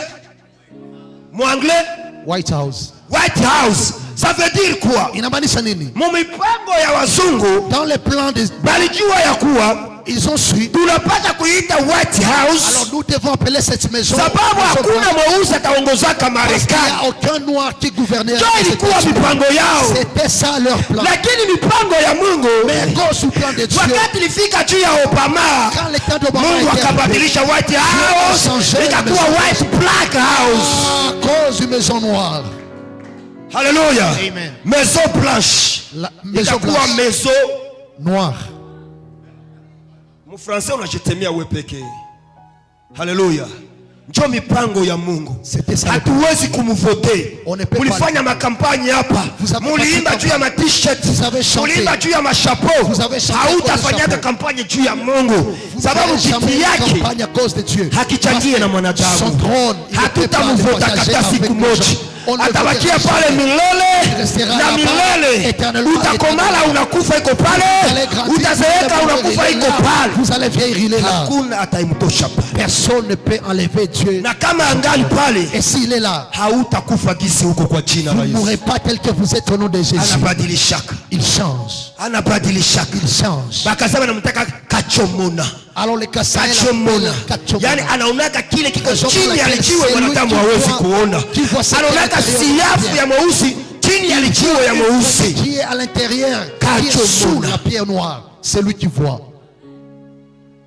Mwanglais White House. White House. Ça veut dire quoi? Inamaanisha nini? Mipango ya wazungu dans les plans de balijua ya kuwa ils ont su tunapata kuita White House. Alors nous devons appeler cette maison sababu hakuna mweusi ataongozaka Marekani. Il n'y a aucun noir qui gouvernait. Ilikuwa mipango yao. C'était ça leur plan. Lakini mipango ya Mungu, mais cause plan de Dieu. Wakati ilifika juu ya Obama, quand le temps d'Obama Mungu akabadilisha White House ikakuwa White Black House. À cause du maison noire. Alléluia. Amen. Maison blanche. Maison blanche. Maison noire. Mu français unajitemea wewe pekee. Haleluya. Njoo mipango ya Mungu. Hatuwezi kumvote. Mulifanya makampani hapa. Muliimba juu ya ma-t-shirt. Muliimba juu ya mashapo. Hautafanyaga kampani juu ya Mungu. Sababu kiti yake hakichangie na mwanadamu. Hatutamvota hata siku moja. Atabakia pale milele na milele. Utakomala unakufa iko pale. Utazeeka unakufa iko pale. Vous allez vieillir là. Hakuna ataimtosha pale. Personne ne peut enlever Dieu. Na kama angali pale, et s'il est là, hautakufa gisi huko kwa jina la Yesu. Vous ne mourrez pas tel que vous êtes au nom de Jésus. Anabadilishaka. Il change. Anabadilishaka. Il change. Bakasema namtaka kachomona. Alors le kachomona. Yani anaonaka kile kiko chini ya lichiwe wanadamu hawezi kuona. Anaonaka siafu ya mweusi chini ya lichiwe ya mweusi. Qui est à l'intérieur, qui est sous la pierre noire, c'est lui qui voit.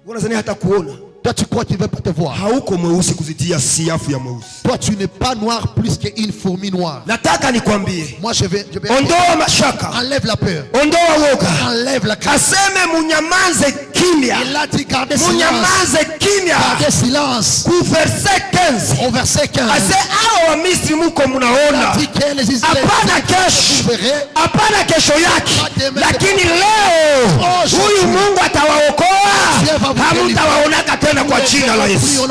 Unazania hata kuona. Toi tu crois qu'il ne veut pas te voir. Hauko mweusi kuzitia siafu ya mweusi. Toi tu n'es pas noir plus qu'une fourmi noire. Nataka nikwambie. Moi je vais ondoa mashaka. Enlève la peur. Ondoa woga. Enlève la crainte. Aseme munyamanze kimya. Il a dit gardez silence. Munyamanze kimya. Gardez silence. Ku verset 15. Au verset 15. Ase hao wa Misri muko munaona. Hapana kesho. Hapana kesho yake. Lakini leo huyu Mungu atawaokoa. Hamtawaonaka tena kwa jina la Yesu.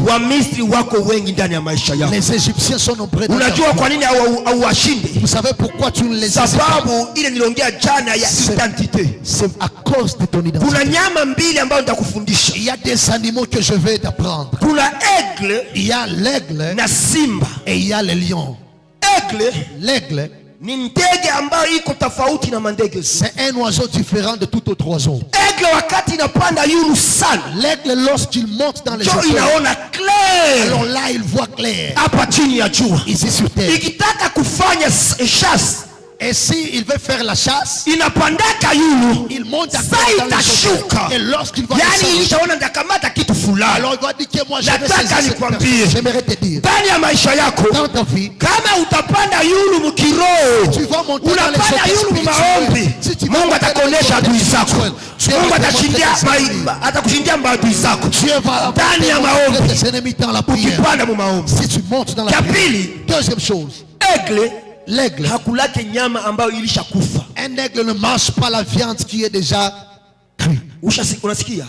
Wa Misri wako wengi ndani ya maisha yako. Les Égyptiens sont nombreux. Unajua kwa nini hauwashinde? Vous savez pourquoi tu ne les sababu ile niliongea jana ya identité. C'est à cause de ton identité. Kuna nyama mbili ambazo nitakufundisha. Il y a des animaux que je vais t'apprendre. Kuna aigle, il y a l'aigle na simba, et il y a le lion. L'aigle ni ndege ambayo iko tofauti na mandege. C'est un oiseau différent de tout autre oiseau. Aigle wakati inapanda yulu sana. L'aigle lorsqu'il monte dans les hauteurs, inaona clair. Alors là il voit clair. Hapa chini ya jua. Ici sur terre. Ikitaka kufanya chasse, Et si il veut faire la chasse, inapandaka yulu, il monte à itashuka. Et lorsqu'il va Yani ilishaona ndakamata kitu fulani. alors il va dire que moi nataka nikwambie, j'aimerais te dire, ndani ya maisha yako, dans ta vie, kama utapanda yulu mukiroho, tu vas monter dans les unapanda yulu mumaombi, Mungu atakuonesha adui zako. Mungu atakushindia maadui zako ndani ya maombi, ukipanda mu maombi. Si tu montes dans la prière. Deuxième chose, l'aigle hakulake nyama ambayo ilishakufa. Un aigle ne mange pas la viande qui est déjà cuite. Unasikia?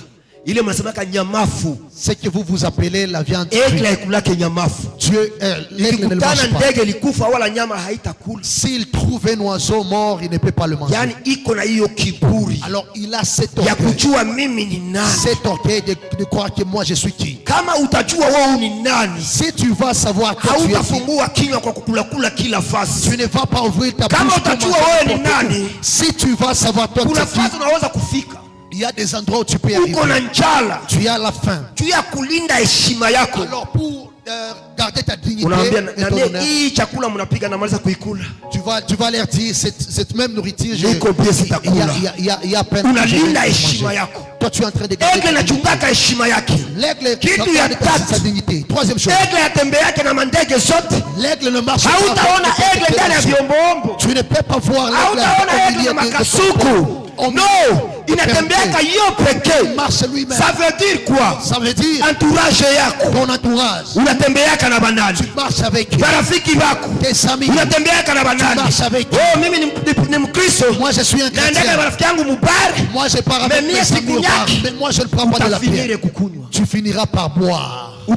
Ile mnasemaka nyamafu. C'est que vous appelez la viande cuite. Aigle hakulake nyamafu. Dieu, l'aigle ne le mange pas. Ndege likufa wala nyama haitakula. S'il trouve un oiseau mort, il ne peut pas le manger. Yani iko na hiyo kiburi. Alors il a cet orgueil. Ya kujua mimi ni nani. Cet orgueil de croire que moi je suis qui. Kama utajua wewe ni nani, si tu vas savoir que tu es qui, hautafungua kinywa kwa kukula kila fasi. Tu ne vas pas ouvrir ta bouche. Kama utajua wewe ni nani, si tu vas savoir toi kuna fasi unaweza kufika. Il y a des endroits où tu peux arriver. Uko na njala, tu as la faim. Tu as kulinda heshima yako. Alors pour garder ta dignité, hii chakula mnapiga na maliza kuikula. Tu vas leur dire cette même nourriture, il y a peine. Unalinda heshima yako. Toi tu es en train de garder. Aigle anachungaka heshima yake. L'aigle garde sa dignité. Troisième chose. Aigle atembea yake na mandege zote. L'aigle ne marche pas. Hautaona aigle ndani ya vyombo. Tu ne peux pas voir l'aigle. Hautaona aigle na makasuku. No, inatembeaka yo pekee. Ça veut dire quoi? Ça veut dire entourage yako. Ton entourage. Unatembeaka na banani? Tu marches avec marafiki wako. Tes amis. Unatembeaka na banani? Tu marches avec. Oh, mimi ni Mkristo. Moi je suis un chrétien. Naendaka marafiki yangu mubare. Moi je pars avec mes amis au bar. Mais moi je ne prends pas de la bière. Tu finiras par boire. Tu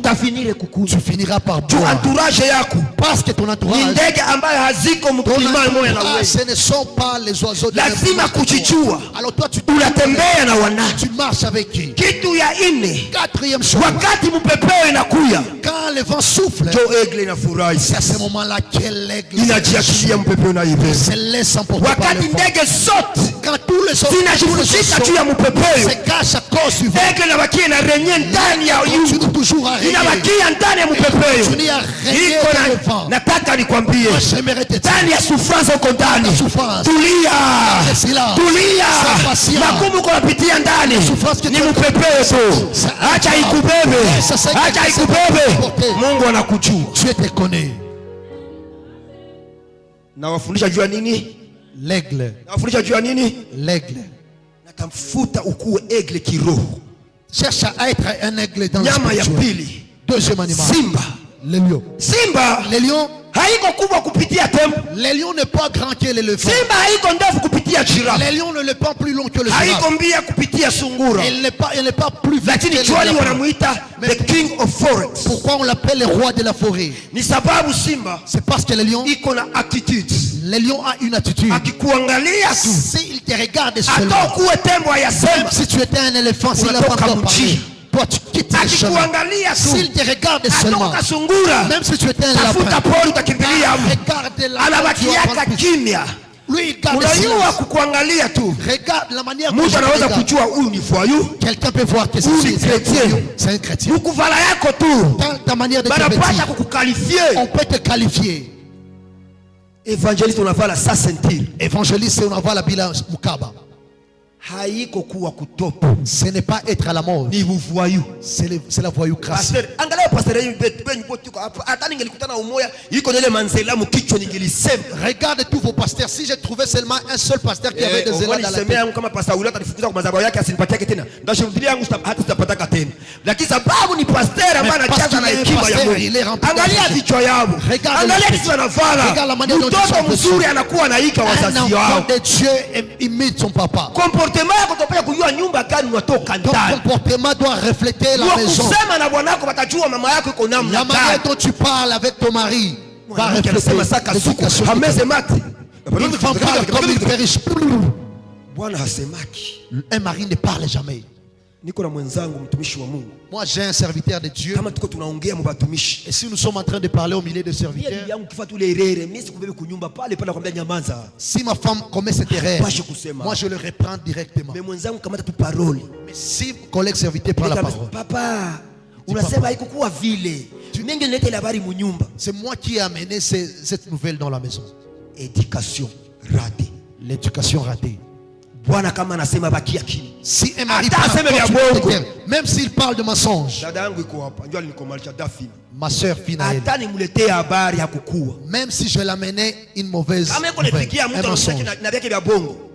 finiras par boire. Entourage yako. Parce que ton entourage. Ndege ambaye haziko mkulima moja na wewe. Ce ne sont pas les oiseaux de la lazima kujijua. Alors toi tu unatembea na wana. Tu marches avec qui? Kitu ya ine. Quatrième chose. Wakati mpepeo inakuya. Quand le vent souffle. Jo aigle inafurahi. C'est à ce moment-là quel aigle inajiachilia mpepeo na ibe. Se laisse emporter par le vent. Wakati ndege zote. Quand tous les autres zinajifusika juu ya mpepeo. Se cache à cause du vent. Aigle inabakia na renye ndani ya yungu. Toujours à régner. Inabakia ndani ya mpepeo. Tu n'y as régné dans le vent. Nataka nikwambie. J'aimerais te dire. Ndani ya souffrance uko ndani. Tulia. Tulia. Magumu kunapitia ndani. Ni mpepeo tu. Acha ikubebe. Acha ikubebe. Mungu anakujua. Tu te connais. Na wafundisha jua nini? L'aigle. Na wafundisha jua nini? L'aigle. Natamfuta ukuwe aigle kiroho. Cherche à être un aigle dans le nyama ya pili. Deuxième animal. Simba. Le lion. Simba. Le lion. Haiko kubwa kupitia tembo. Le lion n'est pas grand que l'éléphant. Simba haiko ndefu kupitia giraffe. Le lion ne est pas plus long que le girafe. Haiko mbia kupitia sungura. Il n'est pas plus vite. Lakini Joali wanamuita the king of forest. Pourquoi on l'appelle le roi de la forêt? Ni sababu Simba. C'est parce que le lion iko na attitude. Le lion a une attitude. Akikuangalia tu. S'il te regarde seulement. Hata kuwe tembo hayasema. Même si tu étais un éléphant, s'il n'a pas encore parlé. Toi tu quittes le chemin. S'il te regarde seulement, même si tu étais un lapin, regarde la kimya. Lui il garde seulement. Regarde la manière dont quelqu'un peut voir que c'est un chrétien. Dans ta manière de te vêtir, on peut te qualifier. Évangéliste, on a la sa ceinture. Évangéliste, on a la bila mukaba. Ce n'est pas être à la mode. C'est la voyoucratie. Regarde tous vos pasteurs. Si j'ai trouvé seulement un seul pasteur qui avait des élans dans la tête. Regarde la manière dont ils sont vêtus. Un enfant de Dieu imite son papa. Ton comportement doit refléter la maison. La manière dont tu parles avec ton mari va refléter l'éducation. Une femme parle comme une perriche. Un mari ne parle jamais. Moi j'ai un serviteur de Dieu. Et si nous sommes en train de parler au milieu des serviteurs, si ma femme commet cette erreur, moi je le reprends directement. Mais si mon collègue serviteur prend la parole, papa, c'est moi qui ai amené cette nouvelle dans la maison. Éducation. raté. L'éducation ratée. Bwana kama anasema bakia kimya. Si un mari parle, même s'il parle de mensonge. Dada yangu iko hapa. Njoo alinikomalisha Dafina. Ma soeur Finaël. Hata nimletee habari ya kukua. Même si je l'amenais une mauvaise nouvelle. Kama yuko nifikia mtu anasema na vyake vya bongo.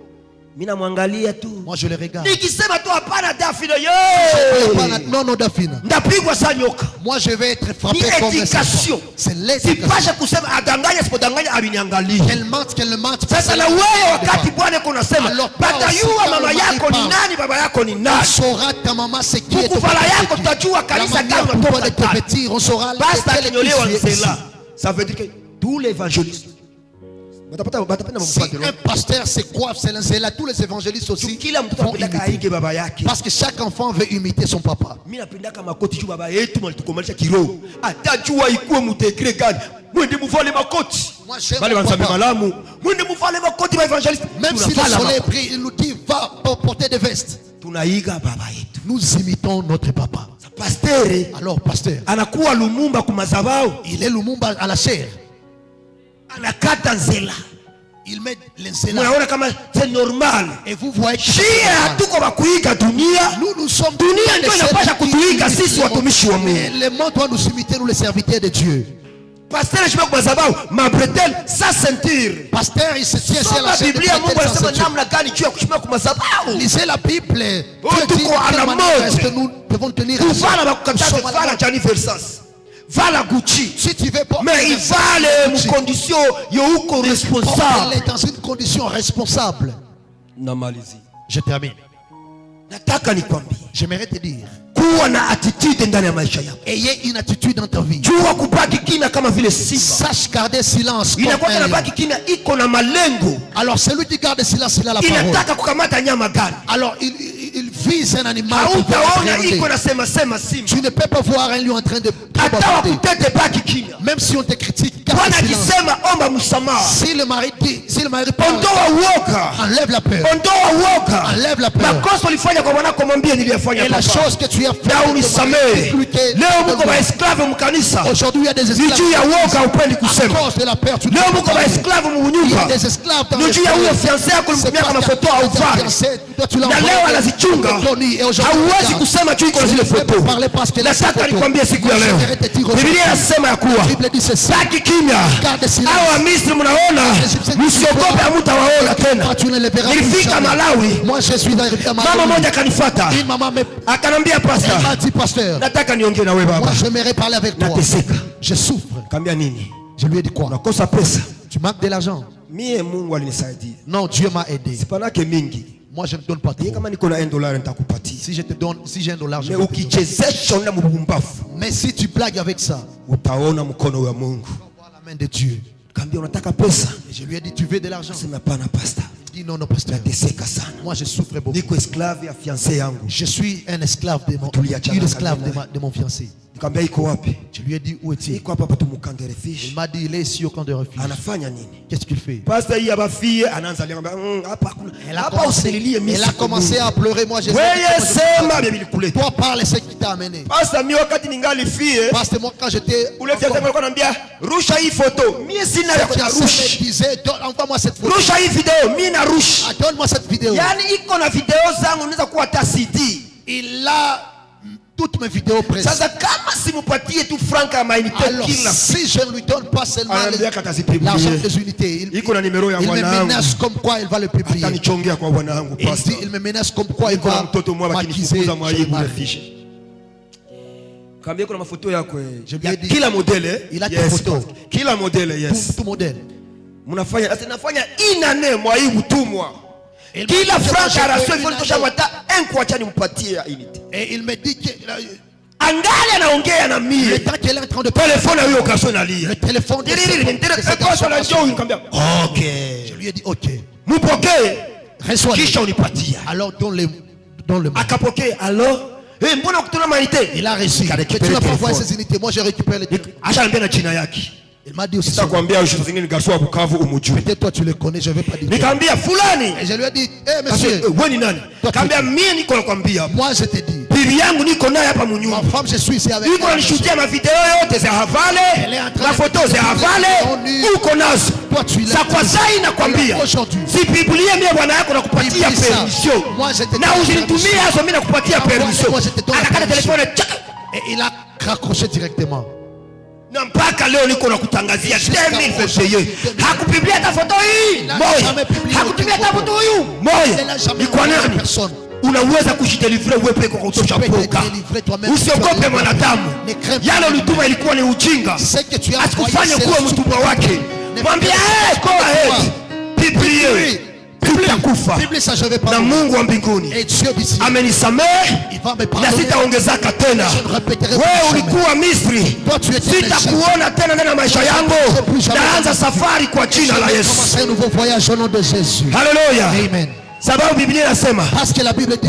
Mimi namwangalia tu. Moi je le regarde. Nikisema tu hapana Dafina yo. Non non Dafina. Ndapigwa sana nyoka. Moi je vais être frappé comme un serpent. C'est l'éducation. Sipasha kusema adanganya sipodanganya abiniangalia. Qu'elle mente. Sasa na wewe wakati Bwana yuko unasema batayua mama yako ni nani baba yako ni nani. On saura ta maman c'est qui est ton papa. Yako tutajua kanisa gani unatoka petit. On saura lequel est là. Ça veut dire que tous les évangélistes. Si un pasteur se coiffe, c'est là, tous les évangélistes aussi vont imiter. Parce que chaque enfant veut imiter son papa. Même si le soleil brille, il nous dit va porter des vestes. Nous imitons notre papa. Alors pasteur, il est Lumumba à la chair. Il met l'enzela. C'est normal. Et vous voyez nous sommes mais le monde doit nous imiter, nous les serviteurs de Dieu. Pasteur, ma bretelle, sa ceinture. Pasteur, il se tient sur la Bible. Lisez la Bible. Nous devons tenir va la Gucci. Si tu veux pas, mais il va les conditions responsable. Il est dans une condition responsable. Je termine. J'aimerais te dire. Ayez une attitude dans ta vie. Sache garder silence. Alors celui qui garde silence, il a la parole. Alors il vise un animal. Tu ne peux pas voir un lion en train de même si on te critique, garde silence. Si le mari dit, parle, enlève la peur. Enlève la peur. Et la chose que tu as fait, aujourd'hui il y a des esclaves. À cause de la peur, tu il y a des esclaves dans le et aujourd'hui parler parce que Biblia inasema ya kuwa saki kimya. Hao Misri mnaona, msiogope hamtawaona tena. Nilifika Malawi, mama moja kanifuata, akanambia pastor, nataka niongee na wewe baba. J'aimerais parler avec toi. Je souffre. Kambia nini? Je lui ai dit quoi? Unakosa pesa. Tu manques de l'argent. Mie Mungu alinisaidia. Non, Dieu m'a aidé. Sipanake mingi. Moi je ne donne pas trop. Kama niko na $1 nitakupatia. Si je te donne, si j'ai $1, je vais te donner. Mais si tu blagues avec ça, utaona mkono wa Mungu. Tu vas voir la main de Dieu. Kambia unataka pesa. Et je lui ai dit tu veux de l'argent? Sema pana pastor. Il dit non non pasteur. Nateseka sana. Moi je souffre beaucoup. Niko esclave ya fiancé yangu. Je suis un esclave de mon fiancé. Kambia iko wapi? Je lui ai dit où est-il? Iko hapa tu mukande refuge. Il m'a dit il est ici au camp de refuge. Anafanya nini? Qu'est-ce qu'il fait? Pasteur hii hapa fille anaanza liamba hapa kuna. Elle a commencé à pleurer. Moi je sais. Toi parle ce qui t'a amené. Pasteur mimi wakati ningali fille. Pasteur moi quand j'étais ule fiancé alikuwa anambia rusha hii photo. Mimi sina ya rusha. Disait envoie-moi cette photo. Rusha hii video, mimi na rusha. Donne-moi cette vidéo. Yani iko na video zangu unaweza kuwa ta CD. Il a toutes mes vidéos présentes. Sasa kama simupatie tu franka mainite kila. Si je ne lui donne pas seulement l'argent des unités, il me menace comme quoi il va le publier. Il me menace comme quoi il va m'accuser. Kambia kuna mafoto yako kila modèle il a des photos. Kila modèle yes. Tout modèle. Mnafanya sasa nafanya inane mwa hii utumwa. Kila franka rasio hivyo tosha mwata enkuacha nimpatie unity. Et il me dit que angali anaongea na mimi. Le temps qu'elle est en train de téléphone huyo garçon alia. Le téléphone de OK. Je lui ai dit OK. Mpokee. Reçois. Kisha unipatia. Alors donne le akapokea. Alors mbona ukutuna manite? Il a reçu. Tu n'as pas envoyé ces unités. Moi j'ai récupéré les trucs. Acha niambia na jina yake. Il m'a dit aussi. Sitakwambia usho zingine garçon wa Bukavu umujui. Peut-être toi tu le connais, je vais pas dire. Nikamwambia fulani. Et je lui ai dit, monsieur, wewe ni nani? Nikamwambia mimi niko nakwambia. Moi je te dis. bibi yangu niko naye hapa mnyumba. Ma femme, je suis ici avec elle. Iko nishutia ma video yote za havale, ma photo za havale, uko nazo. Sa kwa sai nakwambia. Si Biblia mimi bwana yako nakupatia permission. Na usinitumie hapo mimi nakupatia permission. Akakata telefone et il a raccroché directement. Na mpaka leo niko nakutangazia 2021. Hakupiblia hata foto hii moja. Hakupiblia hata foto hii moja. Ni kwa nani? Unaweza kujideliver wewe peke kwa kutosha poka. Usiogope mwanadamu. Yale ulituma ilikuwa ni ujinga. Asikufanye kuwa mtumwa wake. Mwambie go ahead. Biblia kufa na Mungu wa mbinguni amenisamehe na sitaongezaka tena. Wewe ulikuwa Misri, sitakuona tena ndani ya maisha yangu. Naanza safari kwa jina la Yesu. Haleluya. Amen. Sababu Biblia inasema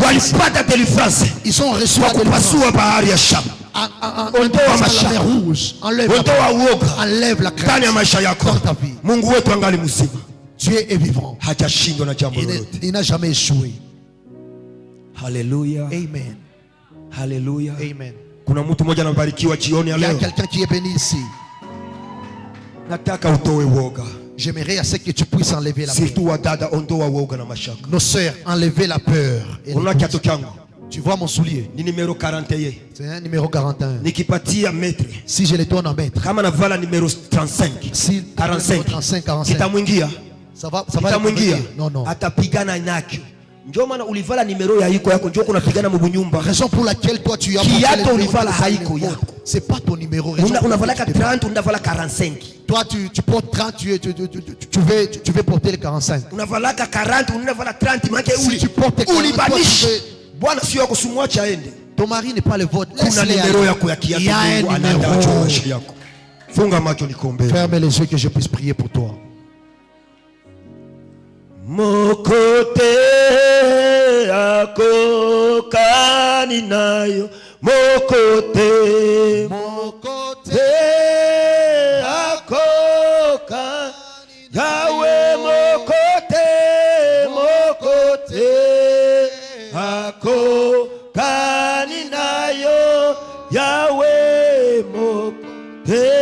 walipata deliverance, kwa kupasua bahari ya Shamu. Ondoa mashaka, ondoa uoga ndani ya maisha yako. Mungu wetu angali mzima. Dieu est vivant. Il n'a jamais échoué. Hallelujah. Amen. Hallelujah. Amen. Kuna mtu mmoja anabarikiwa jioni ya leo. Il y a quelqu'un qui est béni ici. Nataka utoe woga. J'aimerais à ce que tu puisses enlever la peur. Surtout wadada, ondoa woga na mashaka. Nos sœurs, enlevez la peur. Tu vois mon soulier? Ni numéro 41. C'est un numéro 41. Nikipatia maître. Si je le donne en maître. Kama navala numéro 35. Si 45. 35 45. Kitamwingia. Ça va mwingia. Non non. Atapigana nakyo. Njoo maana ulivala numero ya iko yako, njoo kunapigana mu bunyumba. Raison pour laquelle toi tu as kiato ulivala haiko yako. C'est pas ton numéro. Unavala 30, unavala 45. Toi tu portes 30, tu veux porter le 45. Unavala 40, unavala 30, maana si tu portes 40, ulibanishi. Bwana sio yako, simwache aende. Ton mari n'est pas le vôtre. Kuna numéro yako ya kiato. Il y a un numéro. Funga macho nikombe. Ferme les yeux que je puisse prier pour toi. Mokote ako kaninayo, mokote ako kaninayo, Yahweh mokote ako kaninayo, Yahweh mokote